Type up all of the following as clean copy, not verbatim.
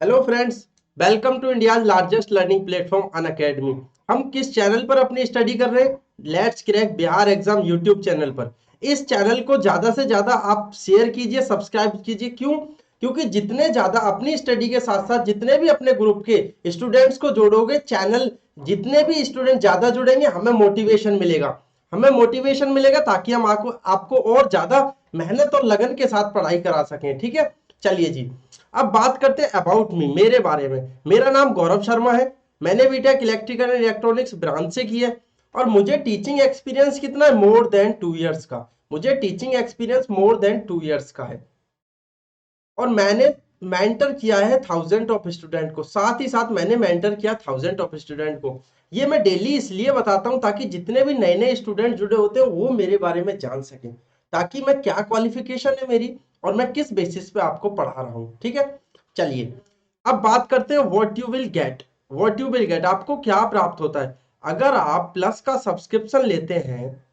Hello friends, welcome to India largest learning platform Unacademy. हम किस channel पर अपनी स्टडी कर रहे हैं? Let's crack Bihar exam YouTube channel पर। इस चैनल को ज्यादा से ज्यादा आप शेयर कीजिए, सब्सक्राइब कीजिए। क्यों? क्योंकि जितने ज्यादा अपनी स्टडी के साथ साथ जितने भी अपने ग्रुप के स्टूडेंट्स को जोड़ोगे, चैनल जितने भी स्टूडेंट ज्यादा जुड़ेंगे, हमें मोटिवेशन मिलेगा ताकि हम आपको और ज्यादा मेहनत और लगन के साथ पढ़ाई करा सकें। ठीक है, चलिए जी। अब बात करते हैं अबाउट मी, मेरे बारे में। मेरा नाम गौरव शर्मा है। मैंने BTech electrical and electronics branch से की है और मुझे टीचिंग एक्सपीरियंस कितना है? मोर देन 2 इयर्स का। मुझे teaching experience more than 2 years का है और मैंने मेंटर किया है थाउजेंड ऑफ स्टूडेंट को। साथ ही साथ मैंने मेंटर किया थाउजेंड ऑफ स्टूडेंट को। ये मैं डेली इसलिए बताता हूं ताकि जितने भी नए नए स्टूडेंट जुड़े होते हैं वो मेरे बारे में जान सकें, ताकि मैं क्या क्वालिफिकेशन है मेरी और मैं किस बेसिस पे आपको पढ़ा रहा हूं। ठीक है, चलिए अब बात करते हैं what you will get. What you will get, आपको क्या प्राप्त होता है अगर आप प्लस का सब्सक्रिप्शन लेते हैं?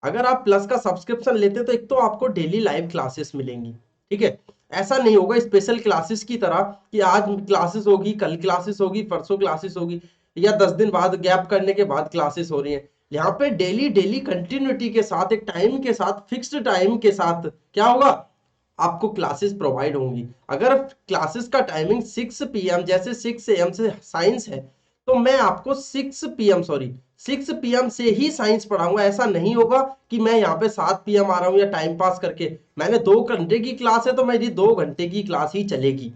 अगर आप प्लस का सब्सक्रिप्शन लेते हैं तो एक तो आपको डेली लाइव क्लासेस मिलेंगी। ठीक है, ऐसा नहीं होगा स्पेशल क्लासेस की तरह कि आज क्लासेस होगी, कल क्लासेस होगी, परसों क्लासेस होगी, या 10 दिन बाद गैप करने के बाद क्लासेस हो रही है। यहाँ पे डेली डेली कंटिन्यूटी के साथ, एक टाइम के साथ, फिक्स्ड टाइम के साथ क्या होगा, आपको क्लासेस प्रोवाइड होंगी। अगर क्लासेस का टाइमिंग 6 PM, जैसे 6 AM से साइंस है, तो मैं आपको 6 PM, सॉरी 6 PM से ही साइंस पढ़ाऊंगा। ऐसा नहीं होगा कि मैं यहाँ पे 7 PM आ रहा हूँ या टाइम पास करके। मैंने 2 घंटे की क्लास है तो मेरी 2 घंटे की क्लास ही चलेगी,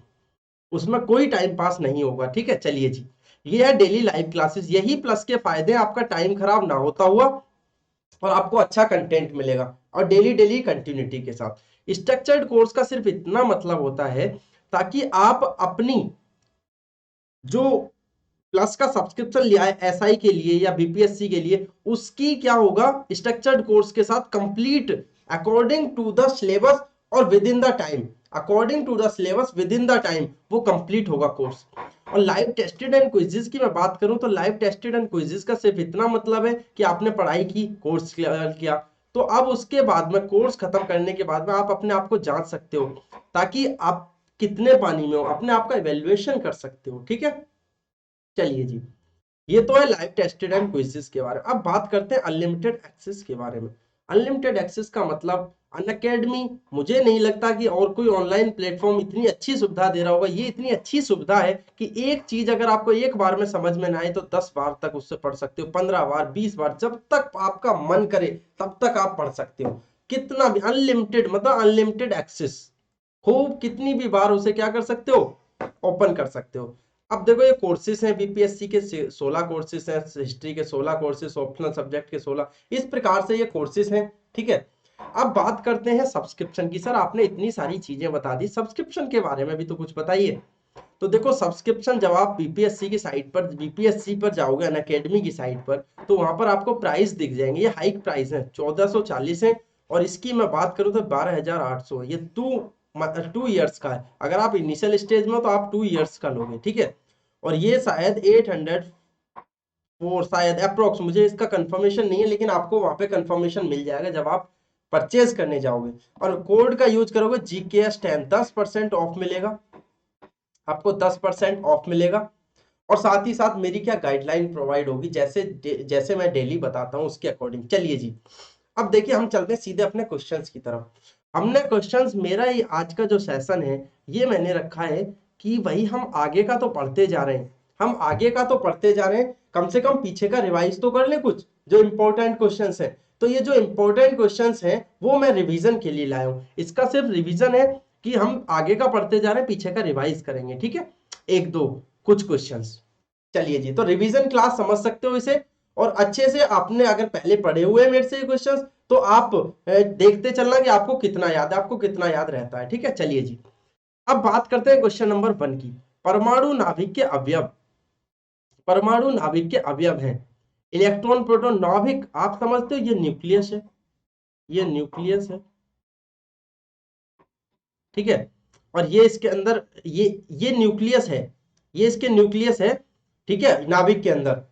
उसमें कोई टाइम पास नहीं होगा। ठीक है, चलिए जी। ये है डेली लाइव क्लासेस। यही प्लस के फायदे, आपका टाइम खराब ना होता हुआ और आपको अच्छा कंटेंट मिलेगा और डेली डेली कंटिन्यूटी के साथ। स्ट्रक्चर्ड कोर्स का सिर्फ इतना मतलब होता है ताकि आप अपनी जो प्लस का सब्सक्रिप्शन लिया है एसआई के लिए या बीपीएससी के लिए, उसकी क्या होगा, स्ट्रक्चर्ड कोर्स के साथ complete according to the syllabus और within the time. According to the syllabus within the time वो कंप्लीट होगा कोर्स। और लाइव टेस्टेड एंड क्विजेस की मैं बात करूं तो लाइव टेस्टेड एंड क्विजेस का सिर्फ इतना मतलब है कि आपने पढ़ाई की, कोर्स किया, तो अब उसके बाद में, कोर्स खत्म करने के बाद में आप अपने आप को जांच सकते हो ताकि आप कितने पानी में हो, अपने आप का इवेल्युएशन कर सकते हो। ठीक है, चलिए जी। ये तो है लाइव टेस्टेड एंड क्विज़ेस के बारे में। अब बात करते हैं अनलिमिटेड एक्सेस के बारे में। अनलिमिटेड एक्सेस का मतलब अनअकैडमी, मुझे नहीं लगता कि और कोई ऑनलाइन प्लेटफॉर्म इतनी अच्छी सुविधा दे रहा होगा। ये इतनी अच्छी सुविधा है कि एक चीज अगर आपको एक बार में समझ में ना आए तो 10 बार तक उससे पढ़ सकते हो, 15 बार, 20 बार, जब तक आपका मन करे तब तक आप पढ़ सकते हो। कितना भी अनलिमिटेड, मतलब अनलिमिटेड एक्सेस, खूब कितनी भी बार उसे क्या कर सकते हो, ओपन कर सकते हो। अब देखो ये कोर्सेज हैं, बीपीएससी के 16 कोर्सेज हैं, हिस्ट्री के 16 कोर्सेज, ऑप्शनल सब्जेक्ट के 16, इस प्रकार से ये कोर्सेज हैं। ठीक है, अब बात करते हैं सब्सक्रिप्शन की। सर आपने इतनी सारी चीजें बता दी, सब्सक्रिप्शन के बारे में भी तो कुछ बताइए। तो देखो सब्सक्रिप्शन, जब आप बीपीएससी की साइट पर, बीपीएससी पर जाओगे अनअकैडमी की साइट पर, तो वहां पर आपको प्राइस दिख जाएंगे। ये हाइक प्राइस है, 1440 है और इसकी मैं बात करूं तो 12,800 है। ये 2 इयर्स का है। अगर आप इनिशियल स्टेज में हो तो आप 2 इयर्स का लोगे। ठीक है, और ये शायद 804, शायद अप्रोक्स, मुझे इसका कंफर्मेशन नहीं है, लेकिन आपको वहां पे कंफर्मेशन मिल जाएगा जब आप परचेज करने जाओगे और कोड का यूज करोगे GKS10, 10% ऑफ मिलेगा आपको, 10% ऑफ मिलेगा। और साथ ही साथ मेरी क्या गाइडलाइन प्रोवाइड होगी, जैसे जैसे मैं डेली बताता हूँ उसके अकॉर्डिंग। चलिए जी, अब देखिए हम चलते हैं सीधे अपने क्वेश्चंस की तरफ। हमने क्वेश्चंस, मेरा ये आज का जो सेशन है ये मैंने रखा है कि भाई हम आगे का तो पढ़ते जा रहे हैं, हम आगे का तो पढ़ते जा रहे हैं, कम से कम पीछे का रिवाइज तो कर ले कुछ जो इंपॉर्टेंट क्वेश्चंस है। तो ये जो इंपॉर्टेंट क्वेश्चंस हैं वो मैं रिवीजन के लिए लाया हूँ। इसका सिर्फ रिवीजन है कि हम आगे का पढ़ते जा रहे हैं, पीछे का रिवाइज करेंगे। ठीक है, एक दो कुछ क्वेश्चंस। चलिए जी, तो रिवीजन क्लास समझ सकते हो इसे। और अच्छे से आपने अगर पहले पढ़े हुए हैं मेरे से क्वेश्चंस, तो आप देखते चलना कि आपको कितना याद है, आपको कितना याद रहता है। ठीक है, चलिए जी। अब बात करते हैं क्वेश्चन नंबर 1 की। परमाणु नाभिक के अवयव, परमाणु नाभिक के अवयव हैं इलेक्ट्रॉन, प्रोटॉन। नाभिक आप समझते हो, ये न्यूक्लियस है, ये न्यूक्लियस है। ठीक है, और ये इसके अंदर, ये न्यूक्लियस है, ये इसके न्यूक्लियस है। ठीक है, नाभिक के अंदर,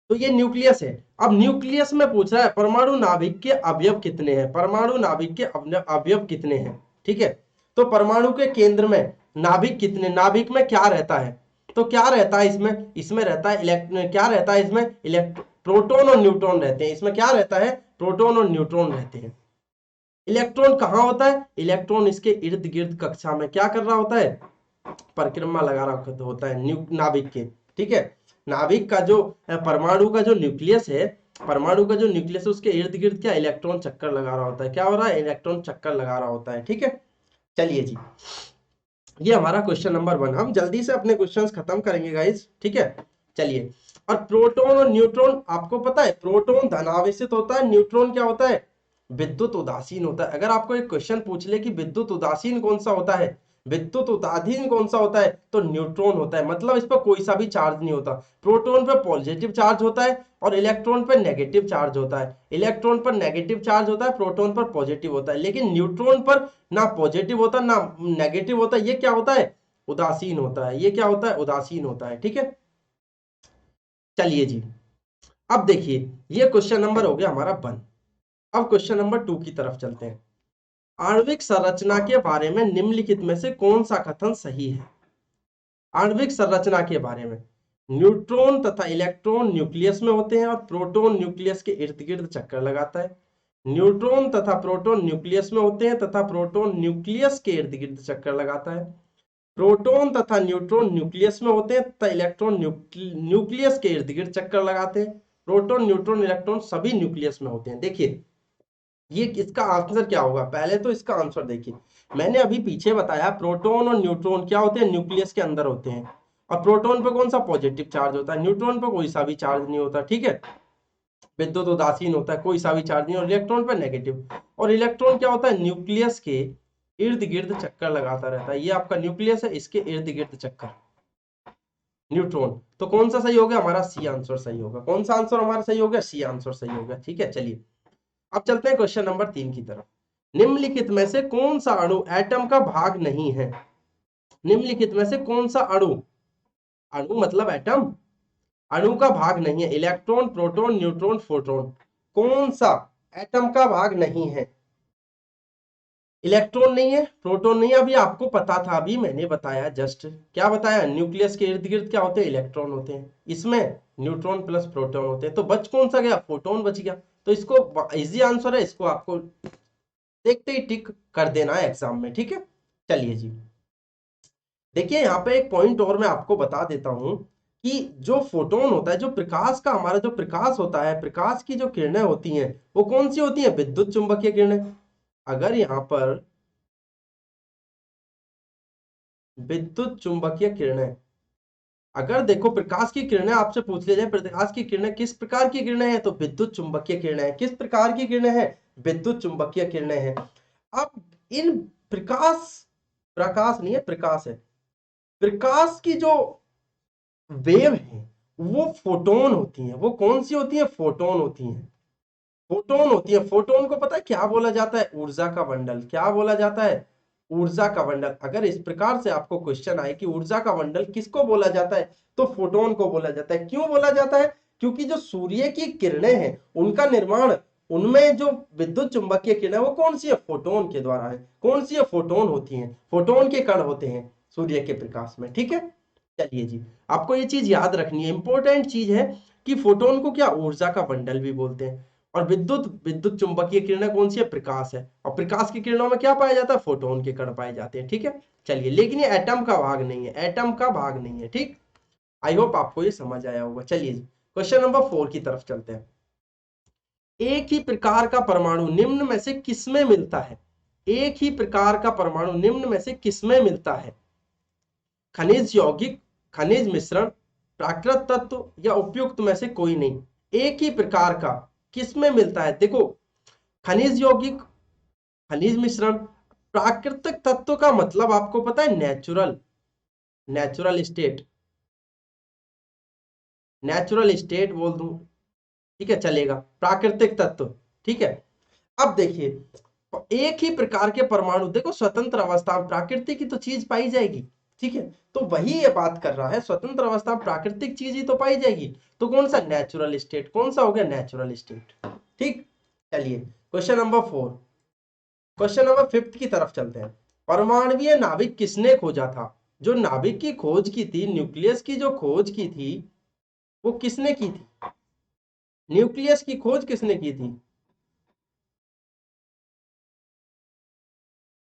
तो ये न्यूक्लियस है। अब न्यूक्लियस में पूछ रहा है परमाणु नाभिक के अवयव कितने हैं, परमाणु नाभिक के अवयव कितने हैं। ठीक है, तो परमाणु के केंद्र में नाभिक कितने, नाभिक में क्या रहता है, तो क्या रहता है इसमें, इसमें रहता है क्या रहता है इसमें, प्रोटॉन और न्यूट्रॉन रहते हैं। इसमें क्या रहता है, प्रोटॉन और न्यूट्रॉन रहते हैं। इलेक्ट्रॉन कहाँ होता है, इलेक्ट्रॉन इसके इर्द गिर्द कक्षा में क्या कर रहा होता है, परिक्रमा लगा रहा होता है नाभिक के। ठीक है, नाभिक का जो परमाणु का जो न्यूक्लियस है, परमाणु का जो न्यूक्लियस है उसके इर्द गिर्द क्या इलेक्ट्रॉन चक्कर लगा रहा होता है, क्या हो रहा है, इलेक्ट्रॉन चक्कर लगा रहा होता है। ठीक है, चलिए जी, ये हमारा क्वेश्चन नंबर 1। हम जल्दी से अपने क्वेश्चंस खत्म करेंगे गाइस। ठीक है, चलिए। और प्रोटॉन और न्यूट्रॉन, आपको पता है प्रोटॉन धनावेशित होता है, न्यूट्रॉन क्या होता है, विद्युत उदासीन होता है। अगर आपको एक क्वेश्चन पूछ ले कि विद्युत उदासीन कौन सा होता है, विद्युत उदासीन कौन सा होता है, तो न्यूट्रॉन होता है। मतलब इस पर कोई सा भी चार्ज नहीं होता। प्रोटॉन पे पॉजिटिव चार्ज होता है और इलेक्ट्रॉन पर नेगेटिव चार्ज होता है। इलेक्ट्रॉन पर नेगेटिव चार्ज होता है, प्रोटॉन पर पॉजिटिव होता है। लेकिन न्यूट्रॉन पर ना पॉजिटिव होता ना नेगेटिव होता, ये क्या होता है, उदासीन होता है। ये क्या होता है, उदासीन होता है। ठीक है, चलिए जी, अब देखिए ये क्वेश्चन नंबर हो गया हमारा 1। अब क्वेश्चन नंबर 2 की तरफ चलते हैं। आणविक संरचना के बारे में निम्नलिखित में से कौन सा कथन सही है। आणविक संरचना के बारे में, न्यूट्रॉन तथा इलेक्ट्रॉन न्यूक्लियस में होते हैं और प्रोटॉन न्यूक्लियस के इर्द गिर्द चक्कर लगाता है। न्यूट्रॉन तथा प्रोटॉन न्यूक्लियस में होते हैं तथा प्रोटॉन न्यूक्लियस के इर्द गिर्द चक्कर लगाता है। प्रोटॉन तथा न्यूट्रॉन न्यूक्लियस में होते हैं तथा इलेक्ट्रॉन न्यूक्लियस के इर्द गिर्द चक्कर लगाते हैं। प्रोटॉन न्यूट्रॉन इलेक्ट्रॉन सभी न्यूक्लियस में होते हैं। देखिए ये इसका आंसर क्या होगा, पहले तो इसका आंसर देखिए। मैंने अभी पीछे बताया प्रोटॉन और न्यूट्रॉन क्या होते हैं, न्यूक्लियस के अंदर होते हैं। और प्रोटॉन पे कौन सा पॉजिटिव चार्ज होता है, न्यूट्रॉन पे कोई सा भी चार्ज नहीं होता। ठीक है, विद्युत उदासीन होता है, कोई सा भी चार्ज नहीं। और इलेक्ट्रॉन पे नेगेटिव। और इलेक्ट्रॉन क्या होता है, न्यूक्लियस के इर्द गिर्द चक्कर लगाता रहता है। ये आपका न्यूक्लियस है, इसके इर्द गिर्द चक्कर न्यूट्रॉन। तो कौन सा सही हो गया, हमारा सी आंसर सही होगा। कौन सा आंसर हमारा सही हो गया, सी आंसर सही हो गया। ठीक है, चलिए अब चलते हैं क्वेश्चन नंबर 3 की तरफ। निम्नलिखित में से कौन सा अणु एटम का भाग नहीं है। निम्नलिखित में से कौन सा अणु, अणु मतलब एटम, अणु का भाग नहीं है। इलेक्ट्रॉन, प्रोटॉन, न्यूट्रॉन, फोटोन, कौन सा एटम का भाग नहीं है। इलेक्ट्रॉन नहीं है, प्रोटॉन नहीं है। अभी आपको पता था, अभी मैंने बताया जस्ट, क्या बताया, न्यूक्लियस के इर्द गिर्द क्या होते हैं, इलेक्ट्रॉन होते हैं। इसमें न्यूट्रॉन प्लस प्रोटॉन होते हैं। तो बच कौन सा गया, फोटोन बच गया। तो इसको इजी आंसर है, इसको आपको देखते ही टिक कर देना है एग्जाम में। ठीक है, चलिए जी, देखिए यहाँ पे एक पॉइंट और मैं आपको बता देता हूं कि जो फोटोन होता है, जो प्रकाश का हमारा जो प्रकाश होता है, प्रकाश की जो किरणें होती हैं वो कौन सी होती हैं, विद्युत चुंबकीय किरणें। अगर यहाँ पर विद्युत चुंबकीय किरणें, अगर देखो प्रकाश की किरणें आपसे पूछ लिया जाए, प्रकाश की किरणें किस प्रकार की किरणें हैं, तो विद्युत चुंबकीय किरणें हैं। किस प्रकार की किरणें हैं, विद्युत चुंबकीय किरणें हैं। अब इन प्रकाश, प्रकाश नहीं है प्रकाश है, प्रकाश की जो वेव है वो फोटोन होती है। वो कौन सी होती है, फोटोन होती है। फोटोन होती है। फोटोन को पता है क्या बोला जाता है, ऊर्जा का बंडल। क्या बोला जाता है, ऊर्जा का बंडल। अगर इस प्रकार से आपको क्वेश्चन आए कि ऊर्जा का बंडल किसको बोला जाता है, तो फोटोन को बोला जाता है। क्यों बोला जाता है, क्योंकि जो सूर्य की किरणें हैं उनका निर्माण, उनमें जो विद्युत चुंबकीय किरणें वो कौन सी है, फोटोन के द्वारा है। कौन सी है, फोटोन होती हैं। फोटोन के कण होते हैं सूर्य के प्रकाश में। ठीक है, चलिए जी, आपको ये चीज याद रखनी है, इंपॉर्टेंट चीज है कि फोटोन को क्या ऊर्जा का बंडल भी बोलते हैं। और विद्युत विद्युत चुंबकीय किरणें कौन सी है, प्रकाश है। और प्रकाश की किरणों में क्या पाया जाता है, फोटोन के कण पाए जाते हैं। ठीक है, चलिए, लेकिन ये एटम का भाग नहीं है, एटम का भाग नहीं है। ठीक, आई होप आपको ये समझ आया होगा। चलिए जी, क्वेश्चन नंबर 4 की तरफ चलते हैं। एक ही प्रकार का परमाणु निम्न में से किसमें मिलता है। एक ही प्रकार का परमाणु निम्न में से किसमें मिलता है। खनिज यौगिक, खनिज मिश्रण, प्राकृत तत्व या उपयुक्त में से कोई नहीं। एक ही प्रकार का किसमें मिलता है, देखो खनिज यौगिक, खनिज मिश्रण, प्राकृतिक तत्व का मतलब आपको पता है natural, natural state, natural state बोल दूं, ठीक है चलेगा, प्राकृतिक तत्व। ठीक है, अब देखिए एक ही प्रकार के परमाणु, देखो स्वतंत्र अवस्था में प्राकृतिक की तो चीज पाई जाएगी। ठीक है, तो वही ये बात कर रहा है, स्वतंत्र अवस्था में प्राकृतिक चीज ही तो पाई जाएगी। तो कौन सा, नेचुरल स्टेट। कौन सा हो गया, नेचुरल स्टेट। ठीक, चलिए क्वेश्चन नंबर 4, क्वेश्चन नंबर 5 की तरफ चलते हैं। परमाणुवीय नाभिक किसने खोजा था? जो नाभिक की खोज की थी, न्यूक्लियस की जो खोज की थी, वो किसने की थी? न्यूक्लियस की खोज किसने की थी?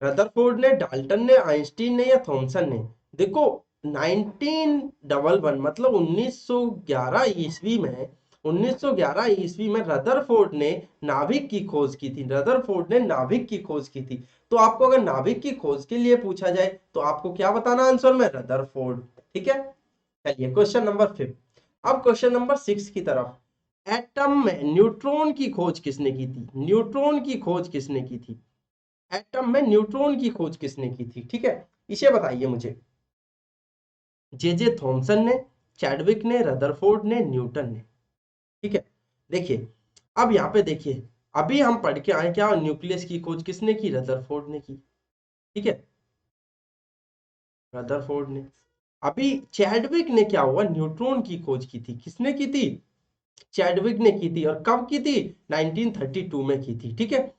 रदरफोर्ड ने, डाल्टन ने, आइंस्टीन ने या थॉमसन ने? देखो 1911 मतलब 1911 ईस्वी में, 1911 ईस्वी में रदरफोर्ड ने नाभिक की खोज की थी। रदरफोर्ड ने नाभिक की खोज की थी। तो आपको अगर नाभिक की खोज के लिए पूछा जाए तो आपको क्या बताना आंसर में? रदरफोर्ड। ठीक है, चलिए क्वेश्चन नंबर 5। अब क्वेश्चन नंबर 6 की तरफ। एटम में न्यूट्रॉन की खोज किसने की थी? न्यूट्रॉन की खोज किसने की थी? एटम में न्यूट्रॉन की खोज किसने की थी? ठीक है, इसे बताइए मुझे। जे जे थॉमसन ने, चैडविक ने, रदरफोर्ड ने, न्यूटन ने? ठीक है, देखिए अब यहाँ पे देखिए, अभी हम पढ़ के आए क्या, न्यूक्लियस की खोज किसने की? रदरफोर्ड ने की। ठीक है, रदरफोर्ड ने। अभी चैडविक ने क्या हुआ, न्यूट्रॉन की खोज की थी। किसने की थी? चैडविक ने की थी। और कब की थी? 1932 में की थी। ठीक है,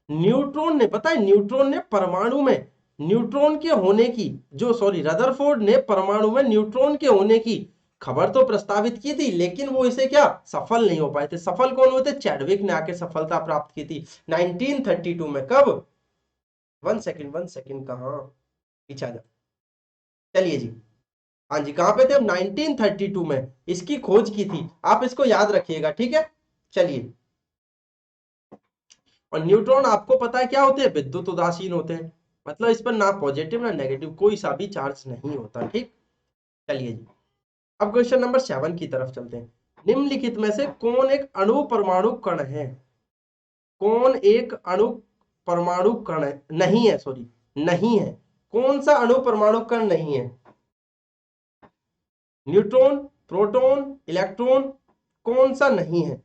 न्यूट्रॉन ने, पता है न्यूट्रॉन ने परमाणु में न्यूट्रॉन के होने की, जो सॉरी रदरफोर्ड ने परमाणु में न्यूट्रॉन के होने की खबर तो प्रस्तावित की थी, लेकिन वो इसे क्या सफल नहीं हो पाए थे। सफल कौन हुए थे? चैडविक ने आके सफलता प्राप्त की थी 1932 में। कब? 1 सेकंड 1 सेकंड, कहाँ पीछा जा, चलिए जी। हाँ जी, कहाँ पे थे? 1932 में इसकी खोज की थी। आप इसको याद रखिएगा। ठीक है, चलिए। और न्यूट्रॉन आपको पता है क्या होते हैं? विद्युत उदासीन होते हैं। मतलब इस पर ना पॉजिटिव ना नेगेटिव कोई सा भी चार्ज नहीं होता। ठीक, चलिए जी। अब क्वेश्चन नंबर 7 की तरफ चलते हैं। निम्नलिखित में से कौन एक अणु परमाणु कण है? कौन एक अणु परमाणु कण नहीं है? सॉरी, नहीं है। कौन सा अणु परमाणु कण नहीं है? न्यूट्रॉन, प्रोटॉन, इलेक्ट्रॉन, कौन सा नहीं है?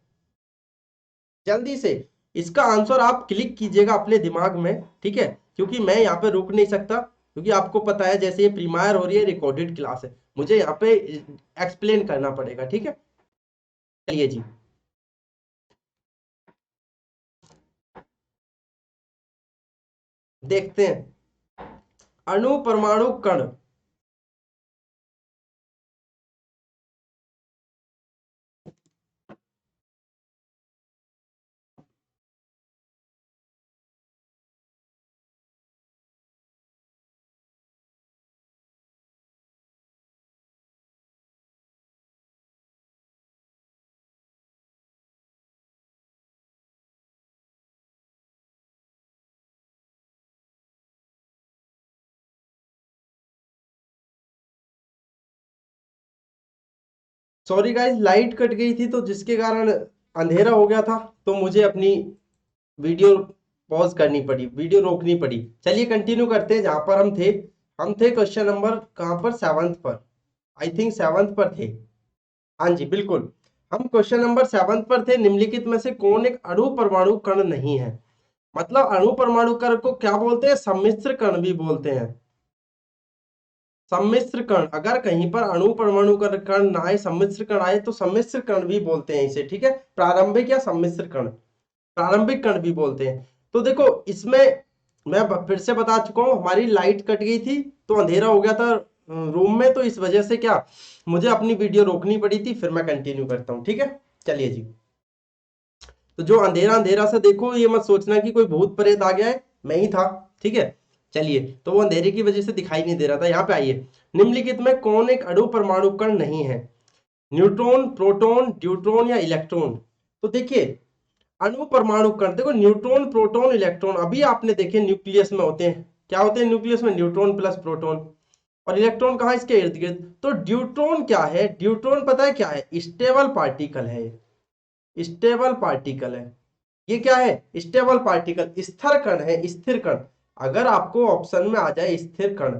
जल्दी से इसका आंसर आप क्लिक कीजिएगा अपने दिमाग में। ठीक है, क्योंकि मैं यहाँ पे रुक नहीं सकता, क्योंकि आपको पता है जैसे ये प्रीमायर हो रही है, रिकॉर्डेड क्लास है, मुझे यहाँ पे एक्सप्लेन करना पड़ेगा। ठीक है, चलिए जी। देखते हैं अणु परमाणु कण। सॉरी गाइस, लाइट कट गई थी तो जिसके कारण अंधेरा हो गया था, तो मुझे अपनी वीडियो पॉज करनी पड़ी, वीडियो रोकनी पड़ी। चलिए कंटिन्यू करते हैं जहां पर हम थे। हम थे क्वेश्चन नंबर कहां पर? 7 पर, आई थिंक 7 पर थे। हाँ जी बिल्कुल, हम क्वेश्चन नंबर 7 पर थे। निम्नलिखित में से कौन एक अणु परमाणु कण नहीं है? मतलब अणु परमाणु कण को क्या बोलते हैं? सम्मिश्र कण भी बोलते हैं। सम्मिश्र कण, अगर कहीं पर अणु परमाणु कण ना आए, सम्मिश्र कण आए, तो सम्मिश्र कण भी बोलते हैं इसे। ठीक है, प्रारंभिक या सम्मिश्र कण, प्रारंभिक कण भी बोलते हैं। तो देखो इसमें मैं फिर से बता चुका हूं, हमारी लाइट कट गई थी तो अंधेरा हो गया था रूम में, तो इस वजह से क्या मुझे अपनी वीडियो रोकनी पड़ी थी। फिर मैं कंटिन्यू करता हूँ। ठीक है, चलिए जी। तो जो अंधेरा अंधेरा से देखो, ये मत सोचना कि कोई भूत प्रेत आ गया है, मैं ही था। ठीक है, चलिए। तो वो अंधेरे की वजह से दिखाई नहीं दे रहा था। यहाँ पे आइए, निम्नलिखित में कौन एक अणु परमाणु कण नहीं है? न्यूट्रॉन, प्रोटॉन, ड्यूट्रॉन या इलेक्ट्रॉन? तो देखिए अणु परमाणु कण, देखो न्यूट्रॉन, प्रोटॉन, इलेक्ट्रॉन अभी आपने देखे न्यूक्लियस में होते हैं। क्या होते हैं न्यूक्लियस में? Neutron plus proton. और इलेक्ट्रॉन कहाँ? इसके इर्द गिर्द। तो ड्यूट्रॉन क्या है? ड्यूट्रॉन पता है क्या है? स्टेबल पार्टिकल है, स्टेबल पार्टिकल है। ये क्या है? स्टेबल पार्टिकल, स्थिर कण है, स्थिर कण। अगर आपको ऑप्शन में आ जाए स्थिर कण,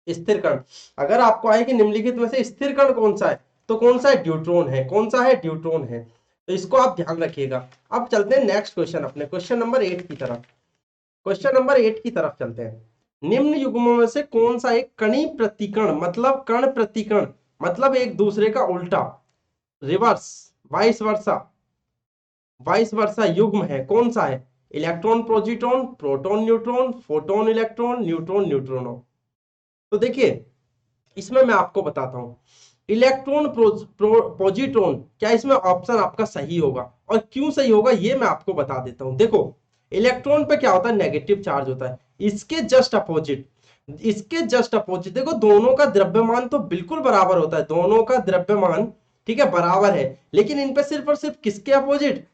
स्थिर कण अगर आपको आए कि निम्नलिखित में से स्थिर कण कौन सा है, तो कौन सा है? ड्यूट्रॉन है। कौन सा है? ड्यूट्रॉन है। तो इसको आप ध्यान रखिएगा। अब चलते हैं नेक्स्ट क्वेश्चन, अपने क्वेश्चन नंबर 8 की तरफ। क्वेश्चन नंबर 8 की तरफ चलते हैं। निम्न युग्मों में से कौन सा एक कणी प्रतिकण, मतलब कण प्रतिकण, मतलब एक दूसरे का उल्टा, reverse, vice versa, vice versa युग्म है? कौन सा है? Electron positron, proton neutron, photon electron, neutron neutrino. तो देखिए इसमें मैं आपको बताता हूं, इलेक्ट्रॉन पॉजिट्रॉन, क्या इसमें ऑप्शन आपका सही होगा और क्यों सही होगा ये मैं आपको बता देता हूं। देखो इलेक्ट्रॉन पे क्या होता है, नेगेटिव चार्ज होता है, इसके जस्ट अपोजिट, इसके जस्ट अपोजिट देखो दोनों का द्रव्यमान तो बिल्कुल बराबर होता है, दोनों का द्रव्यमान ठीक है बराबर है, लेकिन इन पे सिर्फ और सिर्फ किसके अपोजिट,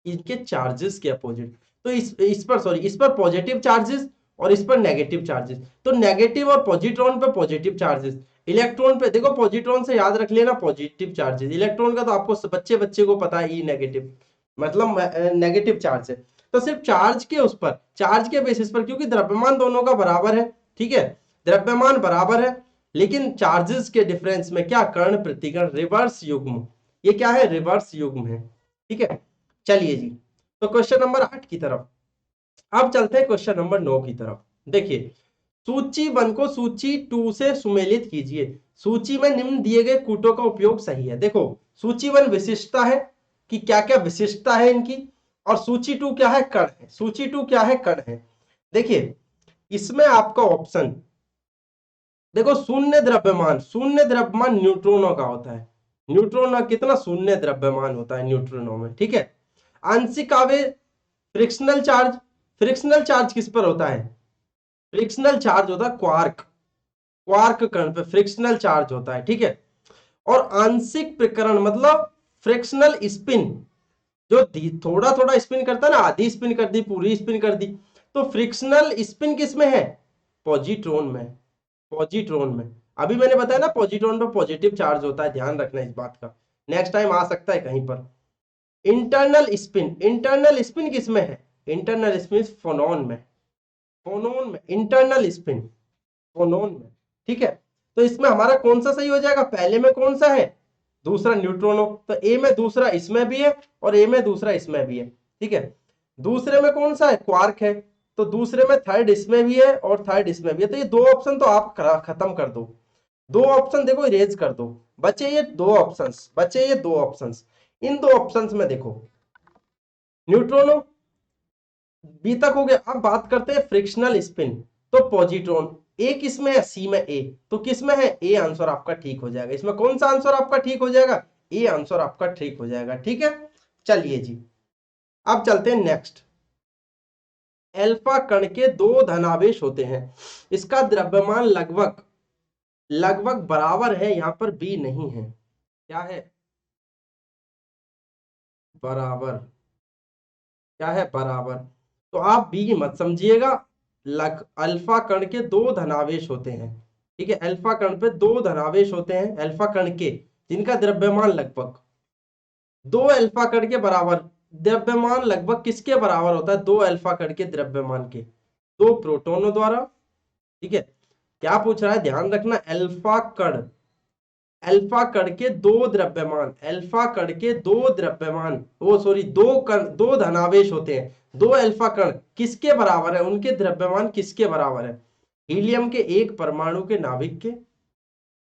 इनके चार्जेस के अपोजिट। तो इस पर सॉरी इस पर पॉजिटिव चार्जेस और इस पर नेगेटिव चार्जेस, तो नेगेटिव और पॉजिट्रॉन पे पॉजिटिव चार्जेस, इलेक्ट्रॉन पे देखो पॉजिट्रॉन से याद रख लेना पॉजिटिव चार्जेस, इलेक्ट्रॉन का तो आपको बच्चे बच्चे को पता है ई नेगेटिव मतलब नेगेटिव चार्ज है। तो सिर्फ चार्ज के उस पर, चार्ज के बेसिस पर, क्योंकि द्रव्यमान दोनों का बराबर है, ठीक है द्रव्यमान बराबर है, लेकिन चार्जेस के डिफरेंस में क्या कर्ण प्रतिकर्ण रिवर्स युग्म, ये क्या है रिवर्स युग्म है, ठीक है। चलिए जी, तो क्वेश्चन नंबर 8 की तरफ अब चलते हैं, क्वेश्चन नंबर 9 की तरफ। देखिए सूची 1 को सूची 2 से सुमेलित कीजिए, सूची में निम्न दिए गए कूटों का उपयोग सही है। देखो सूची 1 विशिष्टता है कि क्या क्या विशिष्टता है इनकी, और सूची 2 क्या है कण है, सूची 2 क्या है कण है। देखिए इसमें आपका ऑप्शन देखो शून्य द्रव्यमान न्यूट्रॉनों का होता है, न्यूट्रॉन कितना शून्य द्रव्यमान होता है न्यूट्रॉनों में, ठीक है। आंशिक आवेश, फ्रिक्शनल चार्ज, फ्रिक्शनल चार्ज किस पर होता है, फ्रिक्शनल चार्ज होता है क्वार्क, क्वार्क कण पे फ्रिक्शनल चार्ज होता है, ठीक है। और आंशिक प्रकरण मतलब फ्रिक्शनल स्पिन, जो थोड़ा थोड़ा स्पिन करता है ना, आधी स्पिन कर दी पूरी स्पिन कर दी, तो फ्रिक्शनल स्पिन किस में है, पॉजिट्रॉन में, पॉजिट्रॉन में। अभी मैंने बताया ना पॉजिट्रॉन पे पॉजिटिव चार्ज होता है, ध्यान रखना इस बात का, नेक्स्ट टाइम आ सकता है कहीं पर। इंटरनल स्पिन, इंटरनल स्पिन किस में है, इंटरनल स्पिन फोनॉन में, फोनॉन में इंटरनल स्पिन, फोनॉन में, ठीक है। तो इसमें हमारा कौन सा सही हो जाएगा, पहले में कौन सा है, दूसरा न्यूट्रॉनो, तो ए में दूसरा इसमें भी है और ए में दूसरा इसमें भी है, ठीक है। दूसरे में कौन सा है, क्वार्क है, तो दूसरे में थर्ड इसमें भी है और थर्ड इसमें भी है, तो ये दो ऑप्शन तो आप खत्म कर दो, दो ऑप्शन देखो इरेज कर दो, बचे ये दो ऑप्शंस, बचे ये दो ऑप्शंस। इन दो ऑप्शंस में देखो न्यूट्रॉनो बी तक हो गया। अब बात करते हैं फ्रिक्शनल स्पिन, तो पॉजिट्रॉन ए किस में है, सी में, ए तो किस में है, ए आंसर आपका ठीक हो जाएगा, इसमें कौन सा आंसर आपका ठीक हो जाएगा, ए आंसर आपका ठीक हो जाएगा, ठीक है। चलिए जी अब चलते हैं नेक्स्ट, एल्फा कण के दो धनावेश होते हैं, इसका द्रव्यमान लगभग लगभग बराबर है, यहां पर बी नहीं है, क्या है बराबर, क्या है बराबर, तो आप बी मत समझिएगा, अल्फा कण के दो धनावेश होते हैं, ठीक है अल्फा कण पे दो धनावेश होते हैं, अल्फा कण के जिनका द्रव्यमान लगभग, दो अल्फा कण के बराबर, द्रव्यमान लगभग किसके बराबर होता है, दो अल्फा कण के द्रव्यमान के, दो प्रोटोनों द्वारा, ठीक है। क्या पूछ रहा है ध्यान रखना, अल्फा कण, अल्फा कण के दो द्रव्यमान, अल्फा कण के दो द्रव्यमान, वो सॉरी दो कण, दो धनावेश होते हैं, दो अल्फा कण किसके बराबर है, उनके द्रव्यमान किसके बराबर है, हीलियम के एक परमाणु के नाभिक के,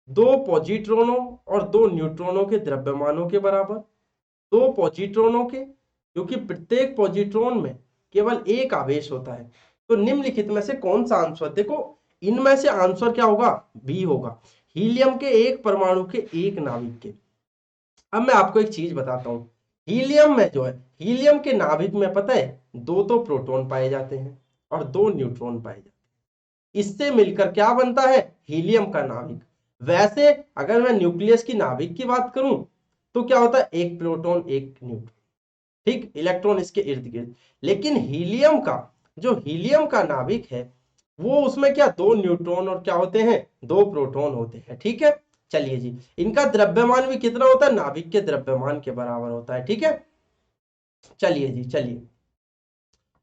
दो पॉजिट्रॉनों और दो न्यूट्रॉनों के द्रव्यमानों के बराबर, दो पॉजिट्रॉनों के, क्योंकि प्रत्येक पॉजिट्रॉन में केवल एक आवेश होता है, तो निम्नलिखित में से कौन सा आंसर, देखो इनमें से आंसर क्या होगा, बी होगा, हीलियम के एक परमाणु के एक नाभिक के। अब मैं आपको एक चीज बताता हूं, हीलियम में जो है, हीलियम के नाभिक में पता है दो तो प्रोटॉन पाए जाते हैं और दो न्यूट्रॉन पाए जाते हैं, इससे मिलकर क्या बनता है, हीलियम का नाभिक। वैसे अगर मैं न्यूक्लियस की नाभिक की बात करूं तो क्या होता है, एक प्रोटॉन एक न्यूट्रॉन, ठीक इलेक्ट्रॉन इसके इर्द गिर्द, लेकिन हीलियम का, जो हीलियम का नाभिक है वो उसमें क्या दो न्यूट्रॉन और क्या होते हैं, दो प्रोटॉन होते हैं, ठीक है। चलिए जी इनका द्रव्यमान भी कितना होता है, नाभिक के द्रव्यमान के बराबर होता है, ठीक है। चलिए जी चलिए,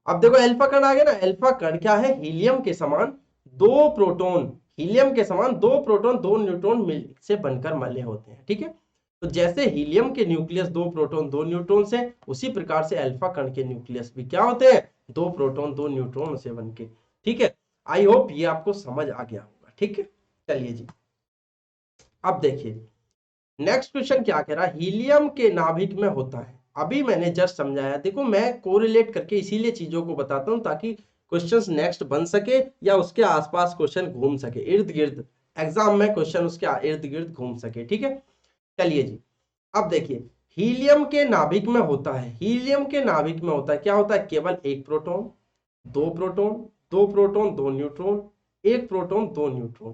अब देखो अल्फा कण आ गया ना, अल्फा कण क्या है, हीलियम के समान दो प्रोटॉन, हीलियम के समान दो प्रोटॉन दो न्यूट्रॉन मिल से बनकर मले होते हैं, ठीक है। तो जैसे हीलियम के न्यूक्लियस दो प्रोटॉन दो न्यूट्रॉन से, उसी प्रकार से अल्फा कण के न्यूक्लियस भी क्या होते हैं, दो प्रोटॉन दो न्यूट्रॉन से बनके, ठीक है। आई होप ये आपको समझ आ गया होगा, ठीक है। चलिए जी अब देखिए नेक्स्ट क्वेश्चन क्या कह रहा है, हीलियम के नाभिक में होता है, अभी मैंने जस्ट समझाया। देखो मैं कोरिलेट करके इसीलिए चीजों को बताता हूं ताकि क्वेश्चंस नेक्स्ट बन सके या उसके आसपास क्वेश्चन घूम सके, इर्द गिर्द एग्जाम में क्वेश्चन उसके इर्द गिर्द घूम सके। ठीक है, चलिए जी। अब देखिए हीलियम के नाभिक में होता है, हीलियम के नाभिक में होता है क्या होता है, केवल एक प्रोटॉन, दो प्रोटॉन, दो प्रोटॉन दो न्यूट्रॉन, एक प्रोटॉन दो न्यूट्रॉन।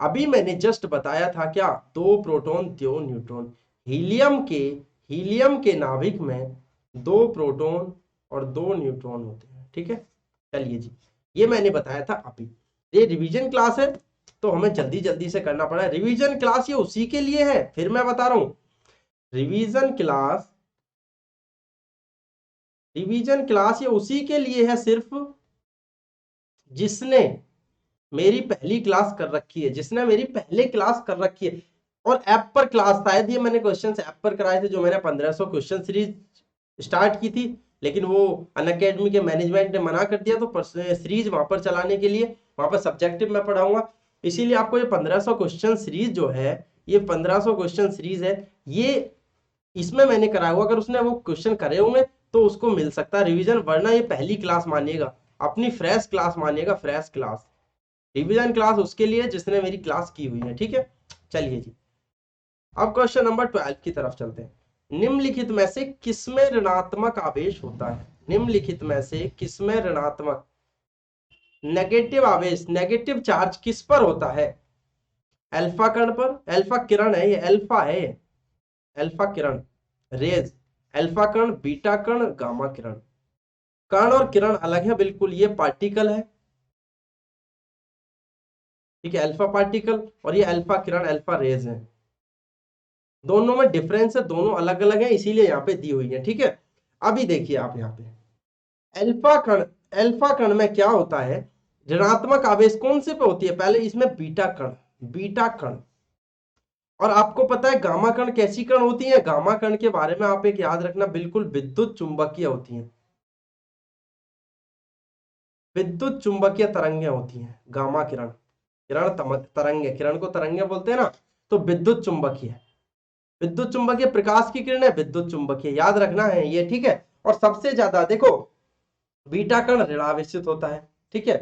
अभी मैंने जस्ट बताया था क्या, दो प्रोटॉन दो न्यूट्रॉन। हीलियम के नाभिक में दो प्रोटॉन और दो न्यूट्रॉन होते हैं। ठीक है, चलिए जी, ये मैंने बताया था। अभी ये रिवीजन क्लास है तो हमें जल्दी जल्दी से करना पड़ा है। रिवीजन क्लास ये उसी के लिए है, फिर मैं बता रहा हूं, रिवीजन क्लास, रिवीजन क्लास ये उसी के लिए है सिर्फ जिसने मेरी पहली क्लास कर रखी है, जिसने मेरी पहले क्लास कर रखी है। और ऐप पर क्लास, शायद ये मैंने क्वेश्चन ऐप पर कराए थे, जो मैंने 1500 क्वेश्चन सीरीज स्टार्ट की थी, लेकिन वो अनअकैडमी के मैनेजमेंट ने मना कर दिया, तो सीरीज वहां पर चलाने के लिए वहां पर सब्जेक्टिव में पढ़ाऊंगा। इसीलिए आपको ये 1500 क्वेश्चन सीरीज जो है, ये 1500 क्वेश्चन सीरीज है, ये इसमें मैंने कराया हुआ। अगर उसने वो क्वेश्चन करे होंगे तो उसको मिल सकता है रिवीजन, वरना ये पहली क्लास मानिएगा, अपनी फ्रेश क्लास मानिएगा, फ्रेश क्लास। रिवीजन क्लास उसके लिए जिसने मेरी क्लास की हुई है। ठीक है, चलिए जी, अब क्वेश्चन नंबर 12 की तरफ चलते हैं। निम्नलिखित में से किसमें ऋणात्मक आवेश होता है, निम्नलिखित में से किसमें ऋणात्मक नेगेटिव आवेश, नेगेटिव चार्ज किस पर होता है, अल्फा कण पर, अल्फा किरण है ये, अल्फा है, अल्फा किरण, रेज, अल्फा कण, बीटा कण, गामा किरण। कण और किरण अलग है बिल्कुल, ये पार्टिकल है, ठीक है, अल्फा पार्टिकल, और ये अल्फा किरण, अल्फा रेज है। दोनों में डिफरेंस है, दोनों अलग अलग है, इसीलिए यहाँ पे दी हुई है। ठीक है, अभी देखिए आप यहाँ पे अल्फा कण, अल्फा कण में क्या होता है, ऋणात्मक आवेश कौन से पे होती है, पहले इसमें बीटा कण, बीटा कण। और आपको पता है गामा कण कैसी कण होती है, गामा कण के बारे में आप एक याद रखना, बिल्कुल विद्युत चुंबकीय होती है, विद्युत चुंबकीय तरंगे होती हैं गामा किरण, किरण तरंगे, किरण को तरंगे बोलते हैं ना, तो विद्युत चुंबकीय, विद्युत चुंबकीय प्रकाश की किरण है, विद्युत चुंबकीय, याद रखना है ये। ठीक है, और सबसे ज्यादा देखो बीटा कण ऋणावेशित होता है। ठीक है,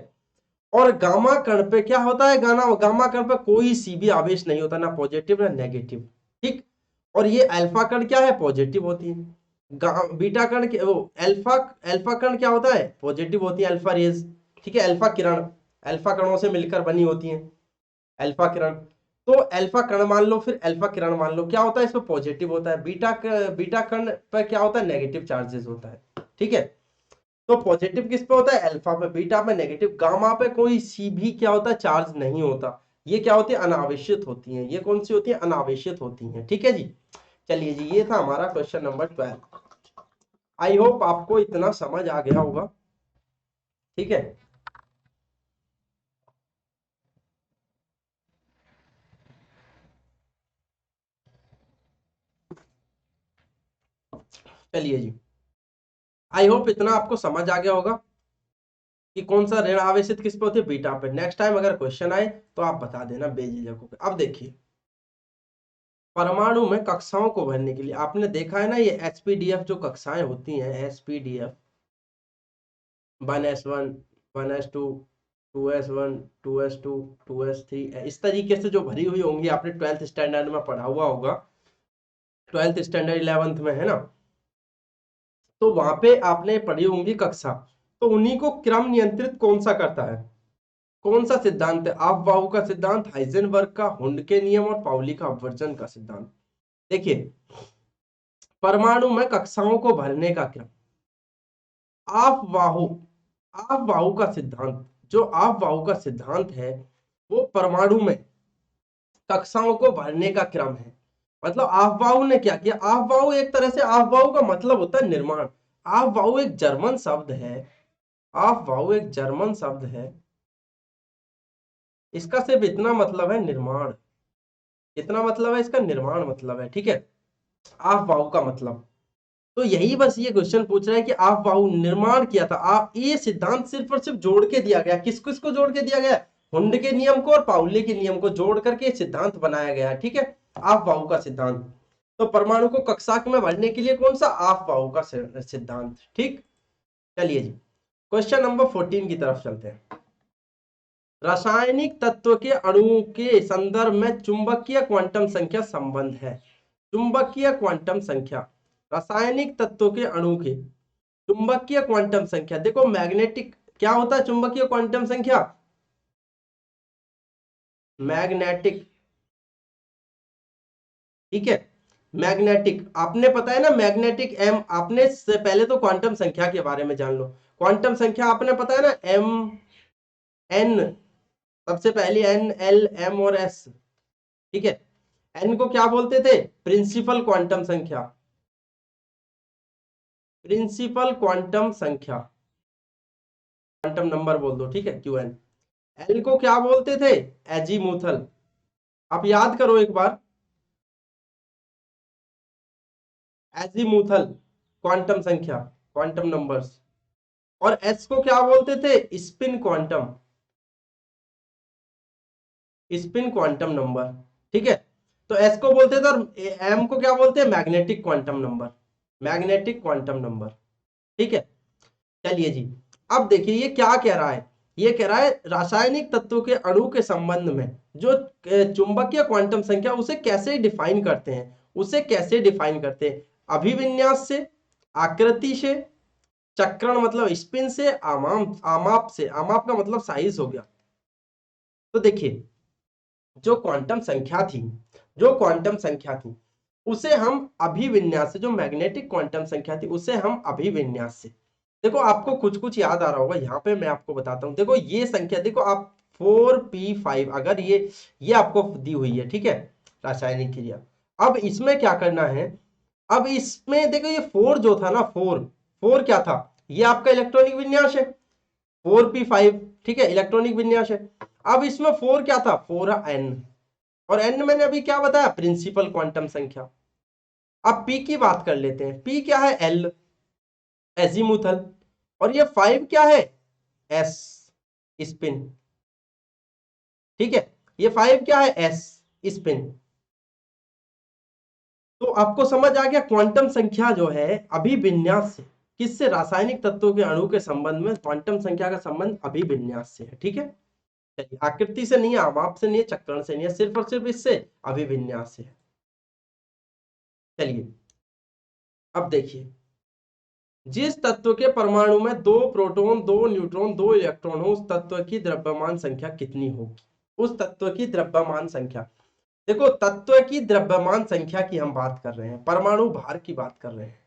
और गामा कण पे क्या होता है, गामा कण पे कोई सी भी आवेश नहीं होता, ना पॉजिटिव ना नेगेटिव। ठीक, और ये अल्फा कण क्या है, पॉजिटिव होती है। बीटा कण वो अल्फा, अल्फा कण क्या होता है, पॉजिटिव होती है, अल्फा रेज। ठीक है, अल्फा किरण अल्फा कणों से मिलकर बनी होती है, अल्फा किरण। तो अल्फा कण मान लो, फिर अल्फा किरण मान लो, क्या होता है इसमें पॉजिटिव होता है, बीटा कण पर क्या होता है, नेगेटिव चार्जेस होता है। ठीक है, तो पॉजिटिव किस पे होता है, अल्फा पे, बीटा पे नेगेटिव, गामा पे कोई सी भी क्या होता है, चार्ज नहीं होता। ये क्या होती है, अनावेशित होती हैं। ये कौन सी होती है, अनावेशित होती हैं। ठीक है जी, चलिए जी, ये था हमारा क्वेश्चन नंबर 12। आई होप आपको इतना समझ आ गया होगा। ठीक है, चलिए जी, आई होप इतना आपको समझ आ गया होगा कि कौन सा ऋण आवेशित किस पे होती है, बीटा पे। नेक्स्ट टाइम अगर क्वेश्चन आए तो आप बता देना बेझिझक होकर। अब देखिए परमाणु में कक्षाओं को भरने के लिए आपने देखा है ना, ये एचपीडीएफ जो कक्षाएं होती हैं, एचपीडीएफ 1s1, 1s2, 2s1, 2s2, 2s3, इस तरीके से जो भरी हुई होंगी, आपने 12th स्टैंडर्ड में पढ़ा हुआ होगा, 12th स्टैंडर्ड 11th में, है ना, तो वहां पे आपने पढ़ी होंगी कक्षा। तो उन्हीं को क्रम नियंत्रित कौन सा करता है, कौन सा सिद्धांत है, अफबाहु का सिद्धांत, हाइजेनबर्ग का, हुंड के नियम, और पाउली का अपवर्जन का सिद्धांत। देखिए परमाणु में कक्षाओं को भरने का क्रम, अफबाहु, अफबाहु का सिद्धांत, जो अफबाहु का सिद्धांत है वो परमाणु में कक्षाओं को भरने का क्रम है। मतलब अफबाहु ने क्या किया, अफबाहु एक तरह से, अफबाहु का मतलब होता है निर्माण। अफबाहु एक जर्मन शब्द है, अफबाहु एक जर्मन शब्द है, इसका सिर्फ इतना मतलब है निर्माण, इतना मतलब है इसका, निर्माण मतलब है। ठीक है, अफबाहु का मतलब, तो यही बस ये क्वेश्चन पूछ रहा है कि अफबाहु निर्माण किया था। आप ये सिद्धांत सिर्फ और सिर्फ जोड़ के दिया गया, किस किस को जोड़ के दिया गया, हुंड के नियम को और पाउली के नियम को जोड़ करके सिद्धांत बनाया गया। ठीक है, अफबाहु का सिद्धांत। तो परमाणु को कक्षा में भरने के लिए कौन सा ऑफ-बाउ का सिद्धांत। ठीक, चलिए जी क्वेश्चन नंबर 14 की तरफ चलते हैं। रासायनिक तत्व के अणुओं के संदर्भ में चुंबकीय क्वांटम संख्या संबंध है। चुंबकीय क्वांटम संख्या, रासायनिक तत्वों के अणु के चुंबकीय क्वांटम संख्या। देखो मैग्नेटिक क्या होता है चुंबकीय क्वांटम संख्या, मैग्नेटिक। ठीक है, मैग्नेटिक आपने पता है ना, मैग्नेटिक एम। आपने से पहले तो क्वांटम संख्या के बारे में जान लो। क्वांटम संख्या आपने पता है ना, एम एन, सबसे पहली एन एल एम और एस। ठीक है, एन को क्या बोलते थे, प्रिंसिपल क्वांटम संख्या, प्रिंसिपल क्वांटम संख्या, क्वांटम नंबर बोल दो। ठीक है, क्यू एन। एल को क्या बोलते थे, एजीमुथल। आप याद करो एक बार, एजीमुथल क्वांटम संख्या, क्वांटम नंबर्स। और एस को क्या बोलते थे, spin quantum, spin quantum number. ठीक है, तो एस को बोलते थे, और एम को क्या बोलते हैं, magnetic quantum number, magnetic quantum number. ठीक है, चलिए जी अब देखिए ये क्या कह रहा है। ये कह रहा है रासायनिक तत्वों के अणु के संबंध में जो चुंबकीय क्वांटम संख्या, उसे कैसे डिफाइन करते हैं, उसे कैसे डिफाइन करते हैं, अभिविन्यास से, आकृति से, चक्रण मतलब स्पिन से, आमाप आमाप से। आमाप का मतलब साइज हो गया। तो देखिए जो क्वांटम संख्या थी, जो क्वांटम संख्या थी उसे हम अभिविन्यास से, जो मैग्नेटिक क्वांटम संख्या थी उसे हम अभिविन्यास से। देखो आपको कुछ कुछ याद आ रहा होगा, यहाँ पे मैं आपको बताता हूँ। देखो ये संख्या, देखो आप 4p5, अगर ये आपको दी हुई है, ठीक है, रासायनिक क्रिया। अब इसमें क्या करना है, अब इसमें देखो ये 4 जो था ना, 4 क्या था, ये आपका इलेक्ट्रॉनिक विन्यास है, 4p5। ठीक है, इलेक्ट्रॉनिक विन्यास है। अब इसमें 4 क्या था, 4n, और n मैंने अभी क्या बताया, प्रिंसिपल क्वांटम संख्या। अब p की बात कर लेते हैं, p क्या है, l, एजीमुथल। और ये 5 क्या है, s, स्पिन। ठीक है, ये 5 क्या है, s, स्पिन। तो आपको समझ आ गया क्वांटम संख्या जो है अभिविन्यास से, किससे, रासायनिक तत्वों के अणु के संबंध में क्वांटम संख्या का संबंध अभिविन्यास से है। ठीक है, चलिए आकृति से नहीं है, आमाप से नहीं है, चक्रण से नहीं है, सिर्फ और सिर्फ इससे अभिविन्यास से है। चलिए अब देखिए, जिस तत्व के परमाणु में 2 प्रोटॉन, 2 न्यूट्रॉन, 2 इलेक्ट्रॉन हो, उस तत्व की द्रव्यमान संख्या कितनी होगी, उस तत्व की द्रव्यमान संख्या। देखो तत्व की द्रव्यमान संख्या की हम बात कर रहे हैं, परमाणु भार की बात कर रहे हैं,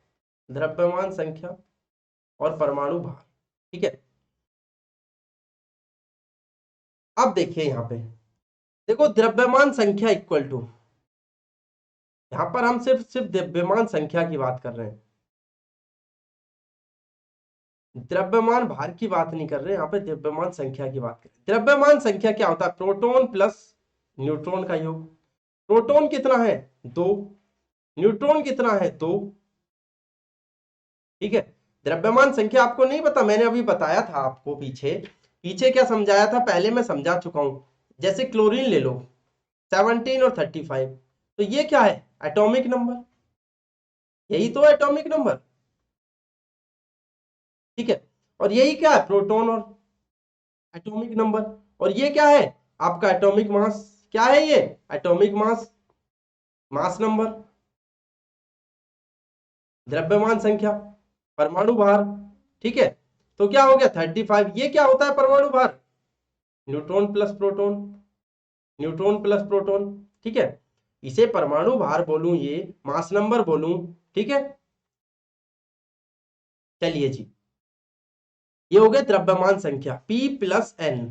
द्रव्यमान संख्या और परमाणु भार। ठीक है, अब देखिए यहां पे, देखो द्रव्यमान संख्या इक्वल टू, यहां पर हम सिर्फ सिर्फ द्रव्यमान संख्या की बात कर रहे हैं, द्रव्यमान भार की बात नहीं कर रहे, यहाँ पे द्रव्यमान संख्या की बात कर रहे हैं। द्रव्यमान संख्या क्या होता है, प्रोटॉन प्लस न्यूट्रॉन का योग। प्रोटॉन कितना है, 2, न्यूट्रॉन कितना है, 2। ठीक है, द्रव्यमान संख्या आपको नहीं पता, मैंने अभी बताया था आपको, पीछे पीछे क्या समझाया था, पहले मैं समझा चुका हूं। जैसे क्लोरीन ले लो, 17 और 35, तो ये क्या है, एटॉमिक नंबर, यही तो है एटॉमिक नंबर। ठीक है, और यही क्या है, प्रोटॉन और एटॉमिक नंबर। और ये क्या है, आपका एटॉमिक मास। क्या है ये, एटॉमिक मास, मास नंबर। द्रव्यमान संख्या, परमाणु भार। ठीक है, तो क्या हो गया 35। ये क्या होता है परमाणु भार, neutron plus proton, neutron plus proton. ठीक है, इसे परमाणु भार बोलूं, ये मास नंबर बोलूं। ठीक है, चलिए जी ये हो गया द्रव्यमान संख्या, P प्लस एन,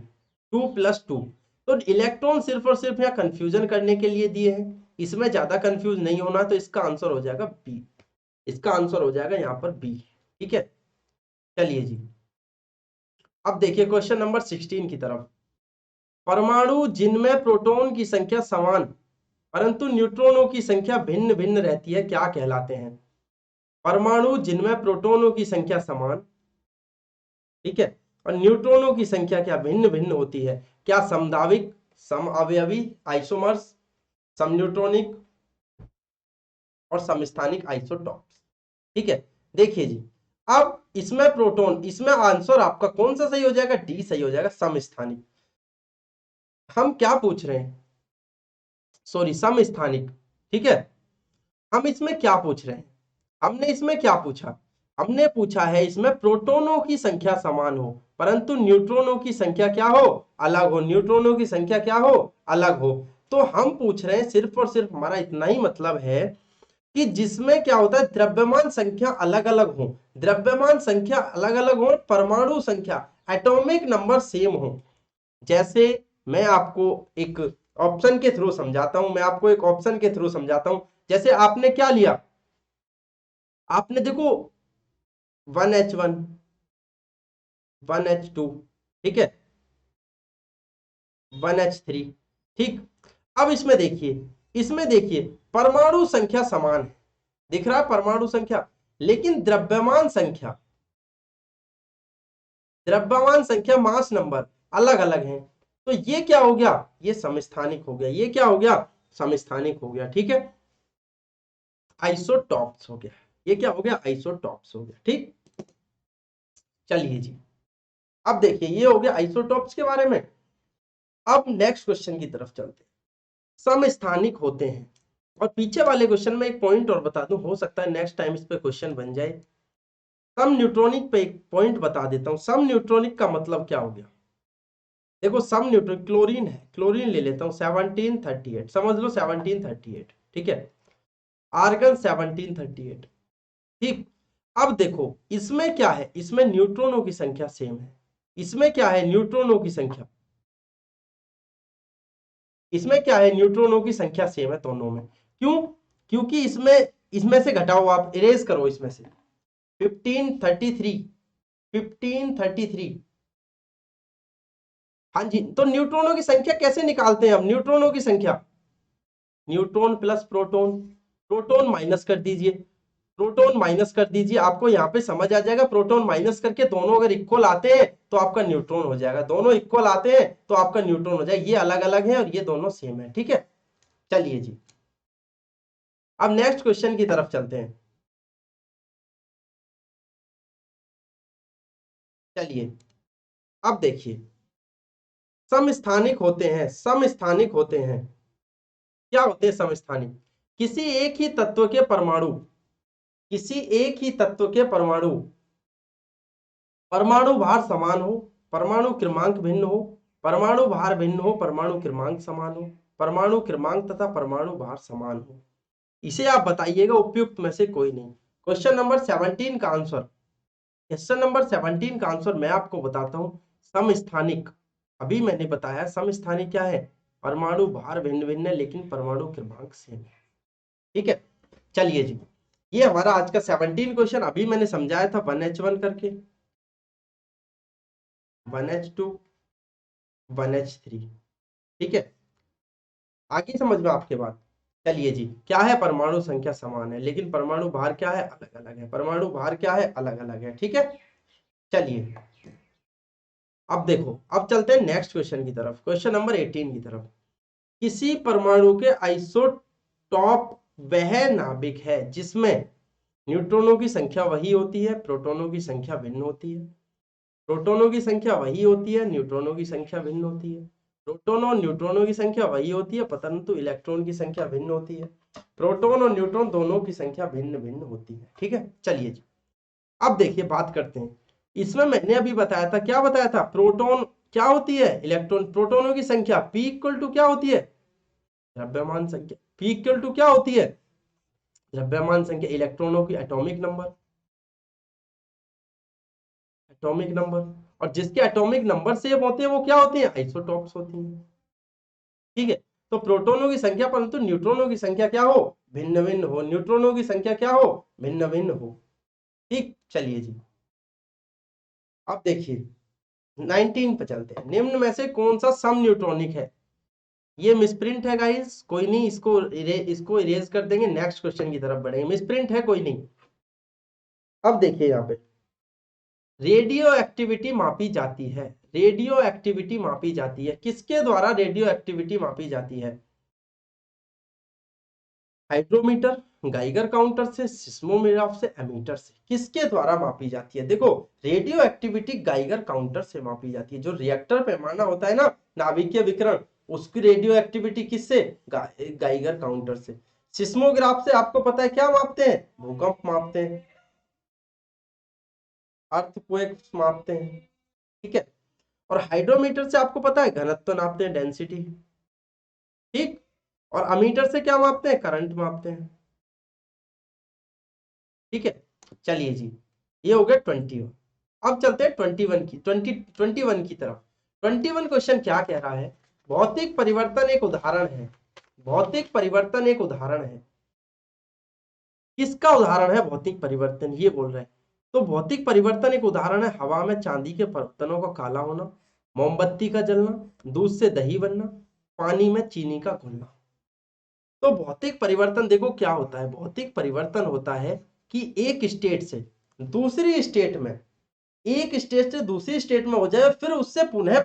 2+2। तो इलेक्ट्रॉन सिर्फ और सिर्फ यहाँ कंफ्यूजन करने के लिए दिए हैं, इसमें ज्यादा कंफ्यूज नहीं होना, तो इसका आंसर हो जाएगा बी, इसका आंसर हो जाएगा यहाँ पर बी। ठीक है, चलिए जी अब देखिए क्वेश्चन नंबर 16 की तरफ। परमाणु जिनमें प्रोटॉन की संख्या समान परंतु न्यूट्रॉनों की संख्या भिन्न भिन्न रहती है क्या कहलाते हैं। परमाणु जिनमें प्रोटॉनों की संख्या समान, ठीक है, और न्यूट्रॉनों की संख्या क्या भिन्न भिन्न होती है, क्या समदाविक, सम अवयवी, आइसोमर्स, समन्यूट्रॉनिक, और समस्थानिक आइसोटॉप्स। ठीक है, देखिए जी, अब इसमें प्रोटॉन, इसमें आंसर आपका कौन सा सही हो जाएगा, डी सही हो जाएगा, समस्थानिक। हम क्या पूछ रहे हैं, सॉरी समस्थानिक। ठीक है, हम इसमें क्या पूछ रहे हैं, हमने इसमें क्या पूछा, हमने पूछा है इसमें प्रोटॉनों की संख्या समान हो परंतु न्यूट्रॉनों की संख्या क्या हो, अलग हो, न्यूट्रॉनों की संख्या क्या हो, अलग हो। तो हम पूछ रहे हैं, सिर्फ और सिर्फ हमारा इतना ही मतलब है कि जिसमें क्या होता है, द्रव्यमान संख्या अलग अलग हो, द्रव्यमान संख्या अलग अलग हो, परमाणु संख्या, एटॉमिक नंबर सेम हो। जैसे मैं आपको एक ऑप्शन के थ्रू समझाता हूं, मैं आपको एक ऑप्शन के थ्रू समझाता हूं। जैसे आपने क्या लिया, आपने देखो 1H1, 1H2, ठीक है, 1H3, ठीक। अब इसमें देखिए, इसमें देखिए परमाणु संख्या समान है, दिख रहा है परमाणु संख्या, लेकिन द्रव्यमान संख्या, द्रव्यमान संख्या मास नंबर अलग अलग हैं। तो ये क्या हो गया, ये समस्थानिक हो गया, ये क्या हो गया, समस्थानिक हो गया। ठीक है, आइसोटॉप्स हो गया, ये क्या हो गया, आइसोटॉप्स हो गया। ठीक, चलिए जी, अब देखिए ये हो गया आइसोटॉप्स के बारे में। अब नेक्स्ट क्वेश्चन की तरफ चलते हैं, समस्थानिक होते हैं। और पीछे वाले क्वेश्चन में एक पॉइंट और बता दूं, हो सकता है नेक्स्ट टाइम इस पे क्वेश्चन बन जाए। सम न्यूट्रॉनिक पे एक पॉइंट बता देता हूं, सम न्यूट्रॉनिक का मतलब क्या हो गया। देखो सम न्यूट्रॉन, क्लोरीन है, क्लोरीन ले लेता हूं 1738, समझ लो 1738, ठीक है, आर्गन 1738, ठीक। अब देखो इसमें क्या है, इसमें न्यूट्रॉनों की संख्या सेम है, इसमें क्या है, न्यूट्रॉनों की संख्या, इसमें क्या है, न्यूट्रॉनों की संख्या सेम है दोनों में। क्यों, क्योंकि इसमें, इसमें से घटाओ आप, इरेज करो इसमें से 1533, 1533, हाँ जी। तो न्यूट्रॉनों की संख्या कैसे निकालते हैं हम, न्यूट्रॉनों की संख्या, neutron plus proton, proton minus कर दीजिए, प्रोटॉन माइनस कर दीजिए, आपको यहाँ पे समझ आ जाएगा। प्रोटॉन माइनस करके दोनों अगर इक्वल आते हैं तो आपका न्यूट्रॉन हो जाएगा, दोनों इक्वल आते हैं तो आपका न्यूट्रॉन हो जाएगा। ये अलग अलग है और ये दोनों सेम है। ठीक है, चलिए जी, अब नेक्स्ट क्वेश्चन की तरफ चलते हैं। चलिए, अब देखिए, समस्थानिक होते हैं, समस्थानिक होते हैं, क्या होते हैं समस्थानिक, किसी एक ही तत्व के परमाणु, किसी एक ही तत्व के परमाणु, परमाणु भार समान हो, परमाणु क्रमांक भिन्न हो, परमाणु भार भिन्न हो, परमाणु क्रमांक समान हो, परमाणु क्रमांक तथा परमाणु भार समान हो। इसे आप बताइएगा उपयुक्त में से कोई नहीं। क्वेश्चन नंबर 17 का आंसर, क्वेश्चन नंबर 17 का आंसर मैं आपको बताता हूं, समस्थानिक। अभी मैंने बताया समस्थानिक क्या है, परमाणु भार भिन्न भिन्न है लेकिन परमाणु क्रमांक सेम है। ठीक है, चलिए जी, ये हमारा आज का 17 क्वेश्चन। अभी मैंने समझाया था 1H1 करके, 1H2, 1H3, ठीक है, आगे समझ में आपके बात। चलिए जी, क्या है, परमाणु संख्या समान है लेकिन परमाणु भार क्या है, अलग अलग है, परमाणु भार क्या है, अलग अलग है। ठीक है, चलिए, अब देखो, अब चलते हैं नेक्स्ट क्वेश्चन की तरफ, क्वेश्चन नंबर 18 की तरफ। किसी परमाणु के आइसोटॉप वह नाभिक है जिसमें न्यूट्रॉनों की संख्या वही होती है, प्रोटॉनों की संख्या भिन्न होती है, प्रोटॉनों की संख्या वही होती है, न्यूट्रॉनों की संख्या भिन्न होती है, प्रोटॉन और न्यूट्रॉनों की संख्या वही होती है परंतु इलेक्ट्रॉन की संख्या भिन्न होती है, प्रोटॉन और न्यूट्रॉन दोनों की संख्या भिन्न भिन्न होती है। ठीक है, चलिए जी, अब देखिए बात करते हैं। इसमें मैंने अभी बताया था, क्या बताया था, प्रोटॉन क्या होती है, इलेक्ट्रॉन, प्रोटॉनों की संख्या P इक्वल टू क्या होती है, द्रव्यमान संख्या, P इक्वल टू क्या होती है, द्रव्यमान संख्या, इलेक्ट्रॉनों की एटॉमिक नंबर, एटॉमिक नंबर, और जिसके एटॉमिक नंबर सेम होते हैं वो क्या होते हैं, आइसोटॉप्स होती हैं। ठीक है, तो प्रोटॉनों की संख्या परंतु न्यूट्रॉनों की संख्या क्या हो, भिन्न भिन्न हो, न्यूट्रॉनों की संख्या क्या हो, भिन्न भिन्न हो। ठीक, चलिए जी, अब देखिए 19 पे चलते हैं। निम्न में से कौन सा सम न्यूट्रॉनिक है, ये मिसप्रिंट है गाइस, कोई नहीं, इसको इरेज कर देंगे, नेक्स्ट क्वेश्चन की तरफ बढ़ेंगे। मिसप्रिंट है, कोई नहीं। अब देखिए यहाँ पे रेडियो एक्टिविटी मापी जाती है, रेडियो एक्टिविटी मापी जाती है, किसके द्वारा रेडियो एक्टिविटी मापी जाती है, हाइड्रोमीटर, गाइगर काउंटर से, सिस्मोग्राफ से, एमीटर से, किसके द्वारा मापी जाती है? देखो, रेडियो एक्टिविटी गाइगर काउंटर से मापी जाती है। जो रिएक्टर पैमाना होता है ना, नाभिकीय विकिरण, उसकी रेडियो एक्टिविटी किससे? गाइगर काउंटर से। सिस्मोग्राफ से आपको पता है क्या मापते हैं? भूकंप मापते हैं, अर्थक्वेक्स मापते हैं, ठीक है। और हाइड्रोमीटर से आपको पता है घनत्व नापते हैं, डेंसिटी, ठीक। और अमीटर से क्या मापते हैं? करंट मापते हैं, ठीक है। चलिए जी, ये हो गया 21। अब चलते हैं 21 की तरफ। 21 क्वेश्चन क्या कह रहा है? भौतिक परिवर्तन एक उदाहरण है। भौतिक परिवर्तन एक उदाहरण है। किसका उदाहरण है भौतिक परिवर्तन? ये बोल रहे हैं। तो भौतिक परिवर्तन एक उदाहरण है हवा में चांदी के परतनों का काला होना, मोमबत्ती का जलना, दूध से दही बनना, पानी में चीनी का घुलना। तो भौतिक परिवर्तन देखो क्या होता है। भौतिक परिवर्तन होता है कि एक स्टेट से दूसरी स्टेट में, एक स्टेट से दूसरी स्टेट में हो जाए, फिर उससे पुनः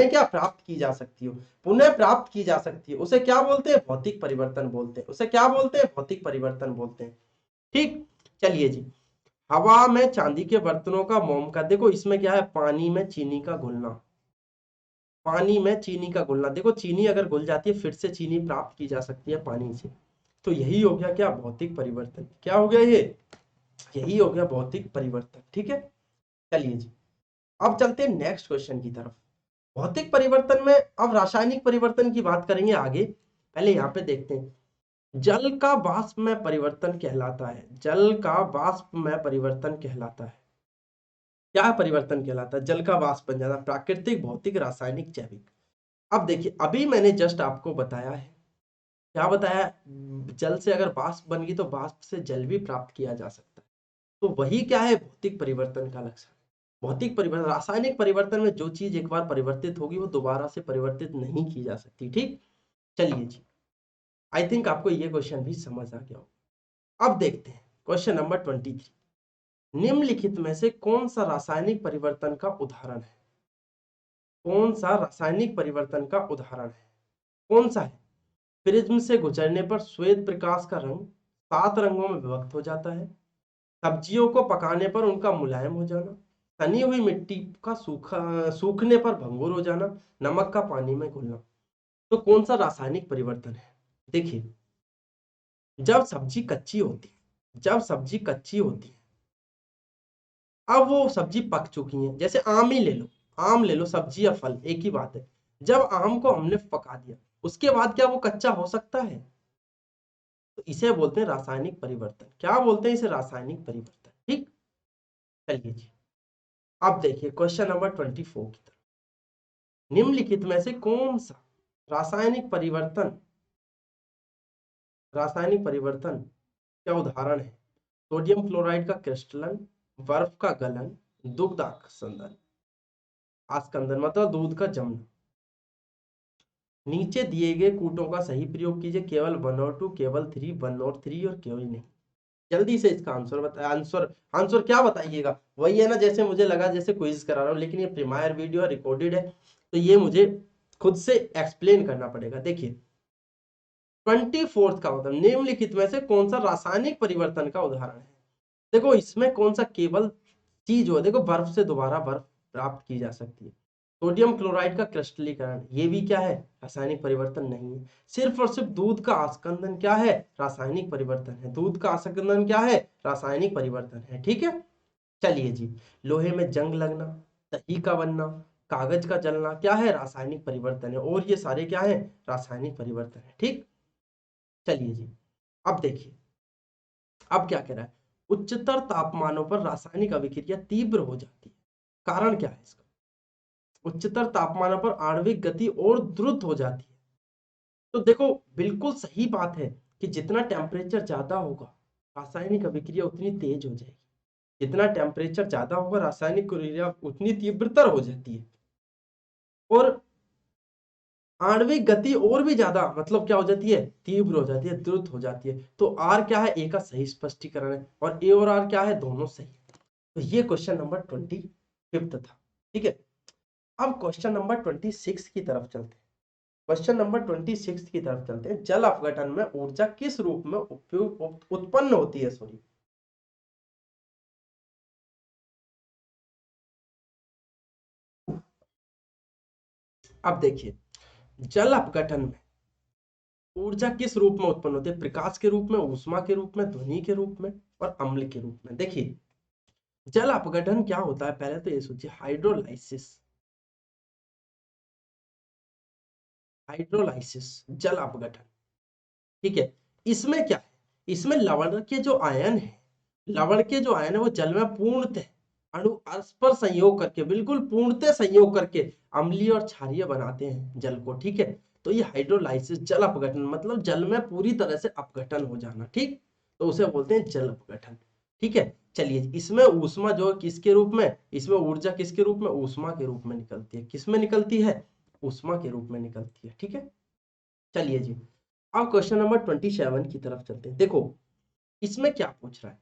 क्या प्राप्त की जा सकती हो, पुनः प्राप्त की जा सकती है, उसे क्या बोलते हैं? भौतिक परिवर्तन बोलते हैं। उसे क्या बोलते हैं? भौतिक परिवर्तन बोलते हैं, ठीक। चलिए जी, हवा में चांदी के बर्तनों का मोम का, देखो इसमें क्या है? पानी में चीनी का घुलना। पानी में चीनी का घुलना, देखो चीनी अगर घुल जाती है, फिर से चीनी प्राप्त की जा सकती है पानी से। तो यही हो गया क्या? भौतिक परिवर्तन। क्या हो गया ये? यही हो गया भौतिक परिवर्तन, ठीक है। चलिए जी, अब चलते हैं नेक्स्ट क्वेश्चन की तरफ। भौतिक परिवर्तन में अब रासायनिक परिवर्तन की बात करेंगे आगे। पहले यहाँ पे देखते हैं। जल का वाष्प में परिवर्तन कहलाता है। जल का वाष्प में परिवर्तन कहलाता है। क्या परिवर्तन कहलाता है? जल का वाष्प बन जाना। प्राकृतिक, भौतिक, रासायनिक, जैविक। अब देखिए, अभी मैंने जस्ट आपको बताया है, क्या बताया? जल से अगर वाष्प बन गई तो वाष्प से जल भी प्राप्त किया जा सकता है। तो वही क्या है? भौतिक परिवर्तन का लक्षण। भौतिक परिवर्तन, रासायनिक परिवर्तन में जो चीज एक बार परिवर्तित होगी वो दोबारा से परिवर्तित नहीं की जा सकती, ठीक। चलिए जी, आई थिंक आपको ये क्वेश्चन भी समझ आ गया होगा। अब देखते हैं क्वेश्चन नंबर 23। निम्नलिखित में से कौन सा रासायनिक परिवर्तन का उदाहरण है? कौन सा रासायनिक परिवर्तन का उदाहरण है? कौन सा है? प्रिज्म से गुजरने पर श्वेत प्रकाश का रंग 7 रंगों में विभक्त हो जाता है। सब्जियों को पकाने पर उनका मुलायम हो जाना, तनी हुई मिट्टी का सूखने पर भंगुर हो जाना, नमक का पानी में घुलना। तो कौन सा रासायनिक परिवर्तन है? देखिए, जब सब्जी कच्ची होती है, जब सब्जी कच्ची होती है, अब वो सब्जी पक चुकी है, जैसे आम ही ले लो, आम ले लो, सब्जी या फल एक ही बात है। जब आम को हमने पका दिया, उसके बाद क्या वो कच्चा हो सकता है? तो इसे बोलते हैं रासायनिक परिवर्तन। क्या बोलते हैं इसे? रासायनिक परिवर्तन, ठीक। चलिए जी, अब देखिए क्वेश्चन नंबर 24 की तरफ। निम्नलिखित में से कौन सा रासायनिक परिवर्तन, रासायनिक परिवर्तन क्या उदाहरण है? सोडियम क्लोराइड का क्रिस्टलन, बर्फ का गलन, दुग्ध आस्कंदन। आस्कंदन मतलब दूध का जमना। नीचे दिए गए कूटों का सही प्रयोग कीजिए। केवल 1 और 2, केवल 3, 1 और 3 और केवल नहीं। जल्दी से इसका आंसर बताइए। आंसर क्या बताइएगा? वही है ना, जैसे मुझे लगा जैसे क्विज करा रहा हूं, लेकिन ये प्रीमायर वीडियो है, रिकॉर्डेड है, तो ये मुझे खुद से एक्सप्लेन करना पड़ेगा। देखिए 24 का मतलब निम्नलिखित में से कौन सा रासायनिक परिवर्तन का उदाहरण है? देखो इसमें कौन सा केवल चीज हो, देखो बर्फ से दोबारा बर्फ प्राप्त की जा सकती है। सोडियम क्लोराइड का क्रिस्टलीकरण, ये भी क्या है? रासायनिक परिवर्तन नहीं है। सिर्फ और सिर्फ दूध का आस्कंदन क्या है? रासायनिक परिवर्तन है। दूध का आस्कंदन क्या है? रासायनिक परिवर्तन है, ठीक है। चलिए जी, लोहे में जंग लगना, दही का बनना, कागज का जलना क्या है? रासायनिक परिवर्तन है। और ये सारे क्या है? रासायनिक परिवर्तन है, ठीक। चलिए जी, अब देखिए, अब क्या कह रहा है? उच्चतर तापमानों पर रासायनिक अभिक्रिया तीव्र हो जाती है। कारण क्या है इसका? उच्चतर तापमानों पर आणविक गति और द्रुत हो जाती है। तो देखो बिल्कुल सही बात है कि जितना टेम्परेचर ज्यादा होगा, रासायनिक अभिक्रिया उतनी तेज हो जाएगी। जितना टेम्परेचर ज्यादा होगा, रासायनिक क्रिया उतनी तीव्रतर हो जाती है। और आणविक गति और भी ज्यादा मतलब क्या हो जाती है? तीव्र हो जाती है, द्रुत हो जाती है। तो आर क्या है? ए का सही स्पष्टीकरण है। और ए और आर क्या है? दोनों सही है। तो ये क्वेश्चन नंबर 25 था, ठीक है। अब क्वेश्चन नंबर 26 की तरफ चलते हैं। क्वेश्चन नंबर 26 की तरफ चलते हैं। जल अपघटन में ऊर्जा किस रूप में उपयोग उत्पन्न होती है? सॉरी, अब देखिए, जल अपघटन में ऊर्जा किस रूप में उत्पन्न होती है? प्रकाश के रूप में, ऊष्मा के रूप में, ध्वनि के रूप में और अम्ल के रूप में। देखिए, जल अपघटन क्या होता है, पहले तो ये सोचिए, हाइड्रोलाइसिस। हाइड्रोलाइसिस, जल अपघटन, ठीक है। इसमें क्या है, इसमें लवण के जो आयन है, लवण के जो आयन है वो जल में पूर्णतः अणु परस्पर संयोग करके, बिल्कुल पूर्णतः संयोग करके अम्लीय और क्षारीय बनाते हैं जल को, ठीक है। तो ये हाइड्रोलाइसिस, जल अपघटन, मतलब जल में पूरी तरह से अपघटन हो जाना, ठीक। तो उसे बोलते हैं जल अपघटन, ठीक है। चलिए, इसमें ऊष्मा जो है किसके रूप में, इसमें ऊर्जा किसके रूप में, ऊष्मा के रूप में निकलती है। किसमें निकलती है? ऊष्मा के रूप में निकलती है, ठीक है। चलिए जी, अब क्वेश्चन नंबर 27 की तरफ चलते हैं। देखो, इसमें क्या पूछ रहा है,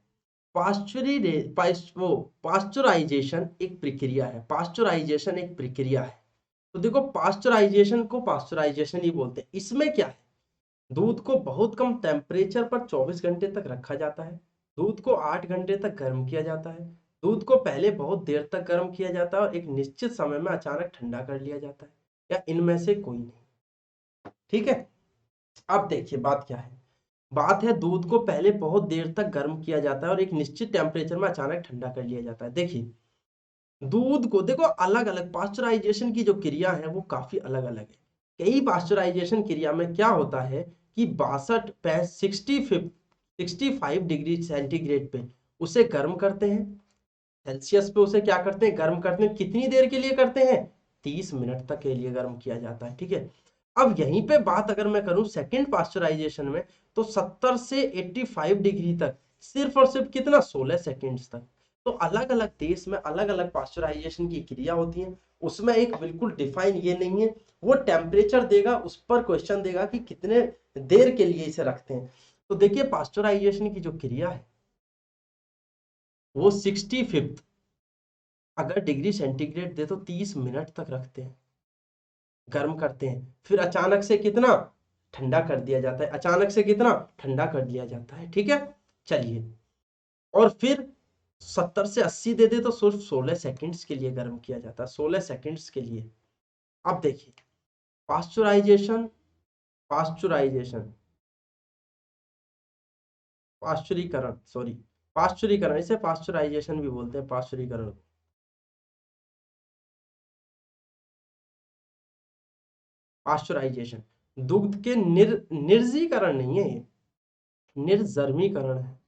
पास्चुराइजेशन एक प्रक्रिया है। पास्चुराइजेशन एक प्रक्रिया है। तो देखो, पास्चुराइजेशन को पास्चुराइजेशन ही बोलते हैं। इसमें क्या है, दूध को बहुत कम टेम्परेचर पर 24 घंटे तक रखा जाता है। दूध को 8 घंटे तक गर्म किया जाता है। दूध को पहले बहुत देर तक गर्म किया जाता है और एक निश्चित समय में अचानक ठंडा कर लिया जाता है, या इनमें से कोई नहीं, ठीक है। अब देखिए, बात क्या है, बात है दूध को पहले बहुत देर तक गर्म किया जाता है और एक निश्चित टेम्परेचर में अचानक ठंडा कर लिया जाता है। देखिए, दूध को देखो, अलग अलग पास्चुराइजेशन की जो क्रिया है वो काफी अलग अलग है। कई पास्चुराइजेशन क्रिया में क्या होता है कि 62 65 डिग्री सेंटीग्रेड पे उसे गर्म करते हैं। सेल्सियस पे उसे क्या करते हैं, गर्म करते हैं। कितनी देर के लिए करते हैं? 30 मिनट तक के लिए गर्म किया जाता है, ठीक है। अब यहीं पे बात अगर मैं करूं सेकंड पास्चुराइजेशन में, तो 70 से 85 डिग्री तक, सिर्फ और सिर्फ कितना, 16 सेकेंड्स तक। तो अलग अलग देश में अलग अलग पास्चुराइजेशन की क्रिया होती है। उसमें एक बिल्कुल डिफाइन ये नहीं है, वो टेम्परेचर देगा, उस पर क्वेश्चन देगा कि कितने देर के लिए इसे रखते हैं। तो देखिए, पास्चुराइजेशन की जो क्रिया है वो 65 अगर डिग्री सेंटीग्रेड दे तो 30 मिनट तक रखते हैं, गर्म करते हैं, फिर अचानक से कितना, ठंडा कर दिया जाता है। अचानक से कितना, ठंडा कर दिया जाता है, ठीक है। चलिए, और फिर 70 से 80 दे दे तो सिर्फ 16 सेकंड्स के लिए गर्म किया जाता है, 16 सेकंड्स के लिए। अब देखिए, पास्चुराइजेशन, पास्चुराइजेशन, पाश्चुरीकरण, सॉरी, पाश्चुरीकरण, इसे पास्चुराइजेशन भी बोलते हैं, पाश्चुरीकरण। पाश्चुराइजेशन दुग्ध के निर्जीकरण नहीं है, ये निर्जर्मीकरण है।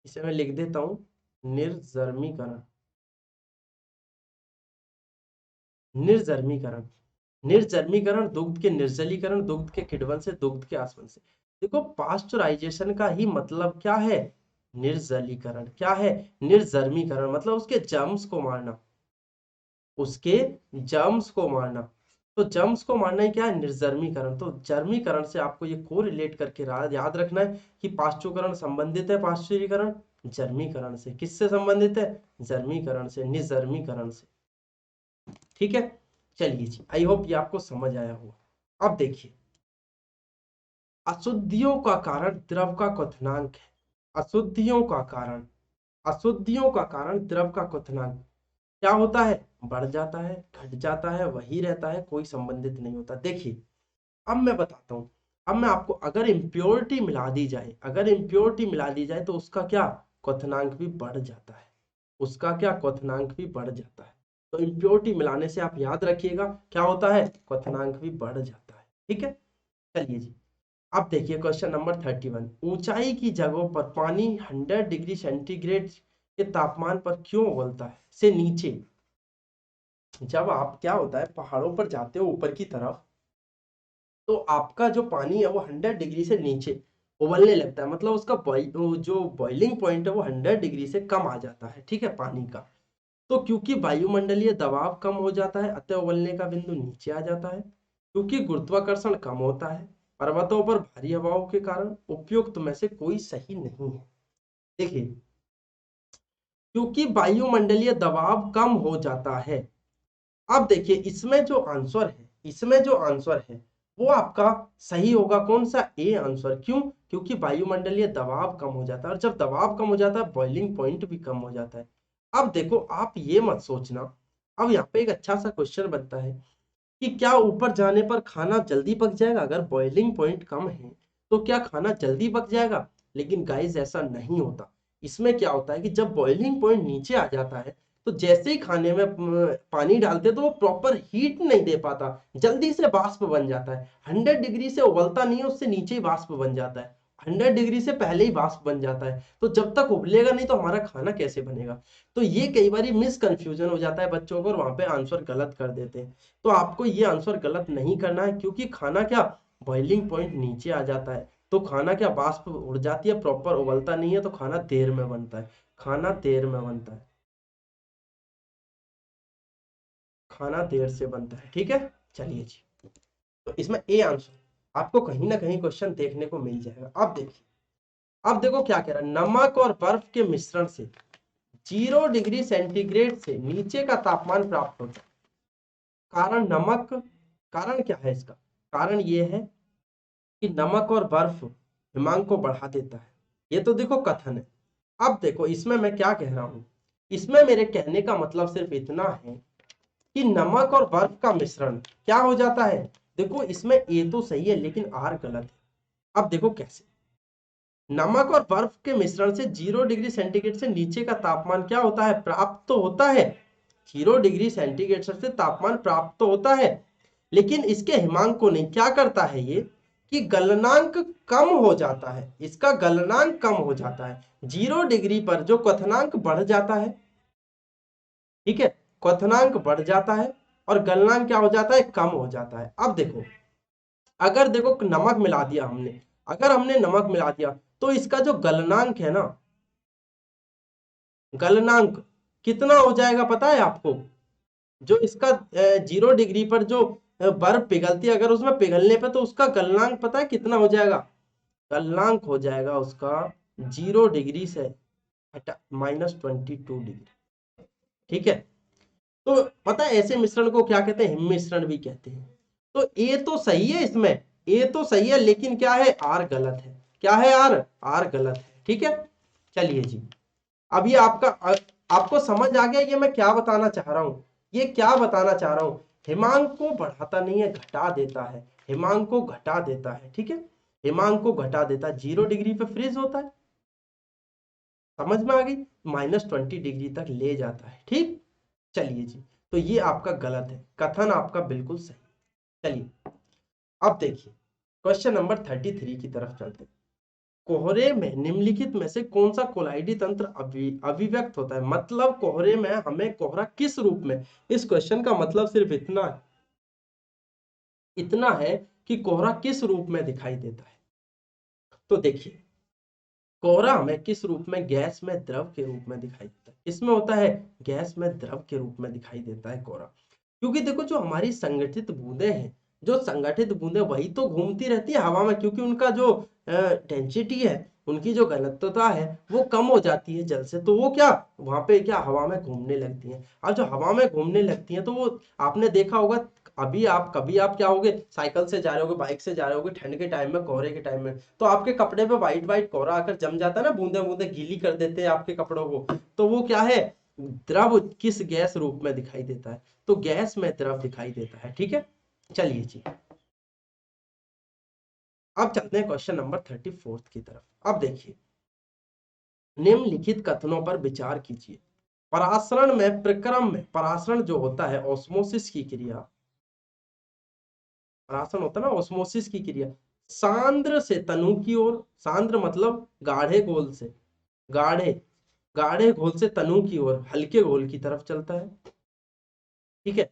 इसे मैं लिख देता हूं, निर्जर्मीकरण। निर्जर्मीकरण, निर्जर्मीकरण, दुग्ध के निर्जलीकरण, दुग्ध के किण्वन से, दुग्ध के आसवन से। देखो, पास्चुराइजेशन का ही मतलब क्या है, निर्जलीकरण। क्या है, निर्जर्मीकरण, मतलब उसके जर्म्स को मारना, उसके जर्म्स को मारना। तो जर्म्स को मारना ही क्या है, निर्जर्मीकरण। तो जर्मीकरण से आपको ये को रिलेट करके याद रखना है कि पाश्चुकरण संबंधित है पाश्चुरीकरण जर्मीकरण से। किससे संबंधित है, जर्मीकरण से, निर्जर्मीकरण से, ठीक है। चलिए जी, आई होप ये आपको समझ आया होगा। अब देखिए, अशुद्धियों का कारण द्रव का क्वथनांक है। अशुद्धियों का कारण, अशुद्धियों का कारण द्रव का क्वथनांक क्या होता है, बढ़ जाता है, घट जाता है, वही रहता है, कोई संबंधित नहीं होता। देखिए, अब मैं बताता हूं, अब मैं आपको, अगर इम्प्योरिटी मिला दी जाए, अगर इम्प्योरिटी मिला दी जाए तो उसका क्या, क्वथनांक भी बढ़ जाता है। उसका क्या, क्वथनांक भी बढ़ जाता है। तो इम्प्योरिटी मिलाने से आप याद रखिएगा क्या होता है, क्वथनांक भी बढ़ जाता है, ठीक है। चलिए जी, अब देखिए क्वेश्चन नंबर 31। ऊंचाई की जगहों पर पानी 100 डिग्री सेंटीग्रेड के तापमान पर क्यों उबलता है, से नीचे? जब आप, क्या होता है, पहाड़ों पर जाते हो ऊपर की तरफ, तो आपका जो पानी है वो 100 डिग्री से नीचे उबलने लगता है, मतलब उसका जो बॉइलिंग पॉइंट है वो 100 डिग्री से कम आ जाता है, ठीक है, पानी का। तो क्योंकि वायुमंडलीय दबाव कम हो जाता है, अतः उबलने का बिंदु नीचे आ जाता है। क्योंकि गुरुत्वाकर्षण कम होता है, पर्वतों पर भारी हवाओं के कारण, उपयुक्त में से कोई सही नहीं है। देखिए, क्योंकि वायुमंडलीय दबाव कम हो जाता है। अब देखिए, इसमें जो आंसर है, इसमें जो आंसर है वो आपका सही होगा। कौन सा? A answer. क्यों? क्योंकि वायुमंडलीय दबाव कम हो जाता है, और जब दबाव कम हो जाता है बॉइलिंग पॉइंट भी कम हो जाता है। अब देखो, आप ये मत सोचना, अब यहाँ पे एक अच्छा सा क्वेश्चन बनता है कि क्या ऊपर जाने पर खाना जल्दी पक जाएगा? अगर बॉइलिंग पॉइंट कम है तो क्या खाना जल्दी पक जाएगा? लेकिन गाइस ऐसा नहीं होता। इसमें क्या होता है कि जब बॉइलिंग पॉइंट नीचे आ जाता है तो जैसे ही खाने में पानी डालते हैं तो वो प्रॉपर हीट नहीं दे पाता, जल्दी से वाष्प बन जाता है। 100 डिग्री से उबलता नहीं है, उससे नीचे ही वाष्प बन जाता है। 100 डिग्री से पहले ही वाष्प बन जाता है। तो जब तक उबलेगा नहीं तो हमारा खाना कैसे बनेगा? तो ये कई बार मिस कंफ्यूजन हो जाता है बच्चों को, और वहां पे आंसर गलत कर देते हैं। तो आपको ये आंसर गलत नहीं करना है, क्योंकि खाना क्या, बॉइलिंग पॉइंट नीचे आ जाता है तो खाना क्या, वाष्प उड़ जाती है, प्रॉपर उबलता नहीं है, तो खाना देर में बनता है। खाना देर में बनता है, खाना देर से बनता है। ठीक है, चलिए जी। तो इसमें ए आंसर आपको कहीं ना कहीं क्वेश्चन देखने को मिल जाएगा। अब देखिए, अब देखो क्या कह रहा है, नमक और बर्फ के मिश्रण से 0 डिग्री सेंटीग्रेड से नीचे का तापमान प्राप्त होता है। कारण नमक, कारण क्या है इसका? कारण ये है कि नमक और बर्फ हिमांक को बढ़ा देता है। ये तो देखो कथन है। अब देखो इसमें मैं क्या कह रहा हूं, इसमें मेरे कहने का मतलब सिर्फ इतना है कि नमक और बर्फ का मिश्रण क्या हो जाता है। देखो इसमें ए तो सही है लेकिन आर गलत है। अब देखो कैसे, नमक और बर्फ के मिश्रण से 0 डिग्री सेंटीग्रेड से नीचे का तापमान क्या होता है, प्राप्त तो होता है। 0 डिग्री सेंटीग्रेड से तापमान प्राप्त तो होता है, लेकिन इसके हिमांक को नहीं, क्या करता है ये कि गलनांक कम हो जाता है, इसका गलनांक कम हो जाता है। 0 डिग्री पर जो क्वथनांक बढ़ जाता है, ठीक है, क्वथनांक बढ़ जाता है और गलनांक क्या हो जाता है, कम हो जाता है। अब देखो, अगर देखो नमक मिला दिया हमने, अगर हमने नमक मिला दिया तो इसका जो गलनांक है ना, गलनांक कितना हो जाएगा पता है आपको? जो इसका 0 डिग्री पर जो बर्फ पिघलती है, अगर उसमें पिघलने पे तो उसका गलनांक पता है कितना हो जाएगा? गलनांक हो जाएगा उसका 0 डिग्री से हटा -22 डिग्री। ठीक है, तो पता है ऐसे मिश्रण को क्या कहते हैं, हिम मिश्रण भी कहते हैं। तो ए तो सही है इसमें, ए तो सही है, लेकिन क्या है, आर गलत है। क्या है? आर, आर गलत है। ठीक है, चलिए जी। अब ये आपको समझ आ गया ये मैं क्या बताना चाह रहा हूं? ये क्या बताना चाह रहा हूं, हिमांक को बढ़ाता नहीं है, घटा देता है। हिमांक को घटा देता है, ठीक है, हिमांक को घटा देता है। 0 डिग्री पे फ्रीज होता है, समझ में आ गई? -20 डिग्री तक ले जाता है। ठीक, चलिए जी। तो ये आपका गलत है, कथन आपका बिल्कुल सही। चलिए अब देखिए, क्वेश्चन नंबर 33 की तरफ चलते हैं। कोहरे में निम्नलिखित में से कौन सा कोलाइडी तंत्र अभिव्यक्त होता है? मतलब कोहरे में हमें कोहरा किस रूप में, इस क्वेश्चन का मतलब सिर्फ इतना है, इतना है कि कोहरा किस रूप में दिखाई देता है। तो देखिए, कोहरा हमें किस रूप में, गैस में, द्रव के रूप में दिखाई देता है। किसमें होता है? गैस में, द्रव के रूप में दिखाई देता है कोहरा। क्योंकि देखो जो हमारी संगठित बूंदें हैं, जो संगठित बूंदें वही तो घूमती रहती है हवा में, क्योंकि उनका जो डेंसिटी है, उनकी जो घनत्वता है वो कम हो जाती है जल से, तो वो क्या, वहां पे क्या, हवा में घूमने लगती हैं। अब जो हवा में घूमने लगती हैं तो वो आपने देखा होगा, अभी आप कभी आप क्या होगे, साइकिल से जा रहे होगे, बाइक से जा रहे होगे, ठंड के टाइम में, कोहरे के टाइम में, तो आपके कपड़े पे व्हाइट व्हाइट कोहरा आकर जम जाता है ना, बूंदे बूंदे गीली कर देते हैं आपके कपड़ों को। तो वो क्या है, द्रव किस गैस रूप में दिखाई देता है? तो गैस में द्रव दिखाई देता है। ठीक है, चलिए जी। अब चलते हैं क्वेश्चन नंबर 34 की तरफ। अब देखिए, निम्नलिखित कथनों पर विचार कीजिए। परासरण में, प्रक्रम में, परासरण जो होता है ऑस्मोसिस की क्रिया, परासरण होता है ना ऑस्मोसिस की क्रिया, सांद्र से तनु की ओर, सांद्र मतलब गाढ़े घोल से, गाढ़े गाढ़े घोल से तनु की ओर हल्के घोल की तरफ चलता है। ठीक है,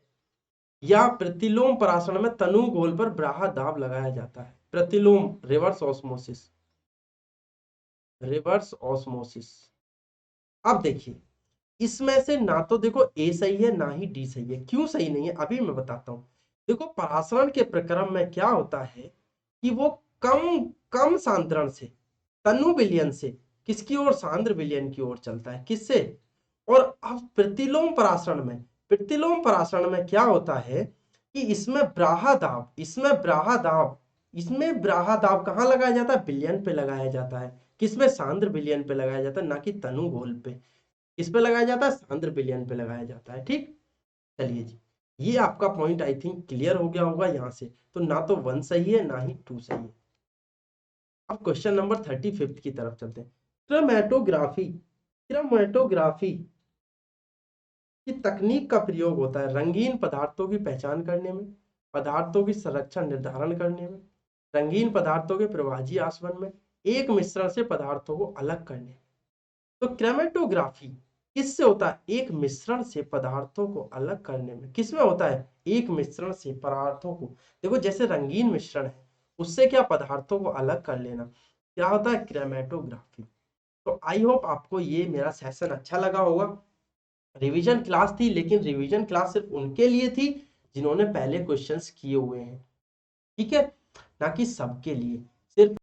या प्रतिलोम परासरण में तनु घोल पर ब्राहा दाब लगाया जाता है। प्रतिलोम, रिवर्स ऑस्मोसिस, रिवर्स ऑस्मोसिस। अब देखिए, इसमें से ना तो देखो ए सही है ना ही डी सही है। क्यों सही नहीं है अभी मैं बताता हूं। देखो परासरण के प्रक्रम में क्या होता है कि वो कम कम सांद्रण से, तनु विलयन से किसकी ओर, सांद्र विलयन की ओर चलता है। किससे? और अब प्रतिलोम परासरण में, प्रतिलोम परासरण में क्या होता है कि इसमें ब्राहा दाब, इसमें ब्राहा दाब कहाँ लगाया जाता है? विलयन पे लगाया जाता है। किसमें? सांद्र विलयन पे लगाया जाता है, ना कि तनु घोल पे। किस पे लगाया जाता है? सांद्र विलयन पे लगाया जाता है। ठीक, चलिए जी, ये आपका पॉइंट आई थिंक क्लियर हो गया होगा यहाँ से। तो ना तो 1 सही है ना ही 2 सही है। अब क्वेश्चन नंबर 35 की तरफ चलते हैं। क्रोमेटोग्राफी की तकनीक का प्रयोग होता है रंगीन पदार्थों की पहचान करने में, पदार्थों की संरक्षण निर्धारण करने में, रंगीन पदार्थों के प्रवाही आसवन में, एक मिश्रण से पदार्थों को अलग करने में। तो क्रोमेटोग्राफी किससे होता है? एक मिश्रण से पदार्थों को अलग करने में। किसमें होता है? एक मिश्रण से पदार्थों को। देखो जैसे रंगीन मिश्रण है, उससे क्या पदार्थों को अलग कर लेना, क्या होता है? क्रोमेटोग्राफी। तो आई होप आपको ये मेरा सेशन अच्छा लगा होगा। रिवीजन क्लास थी, लेकिन रिवीजन क्लास सिर्फ उनके लिए थी जिन्होंने पहले क्वेश्चंस किए हुए हैं, ठीक है, ना कि सबके लिए। सिर्फ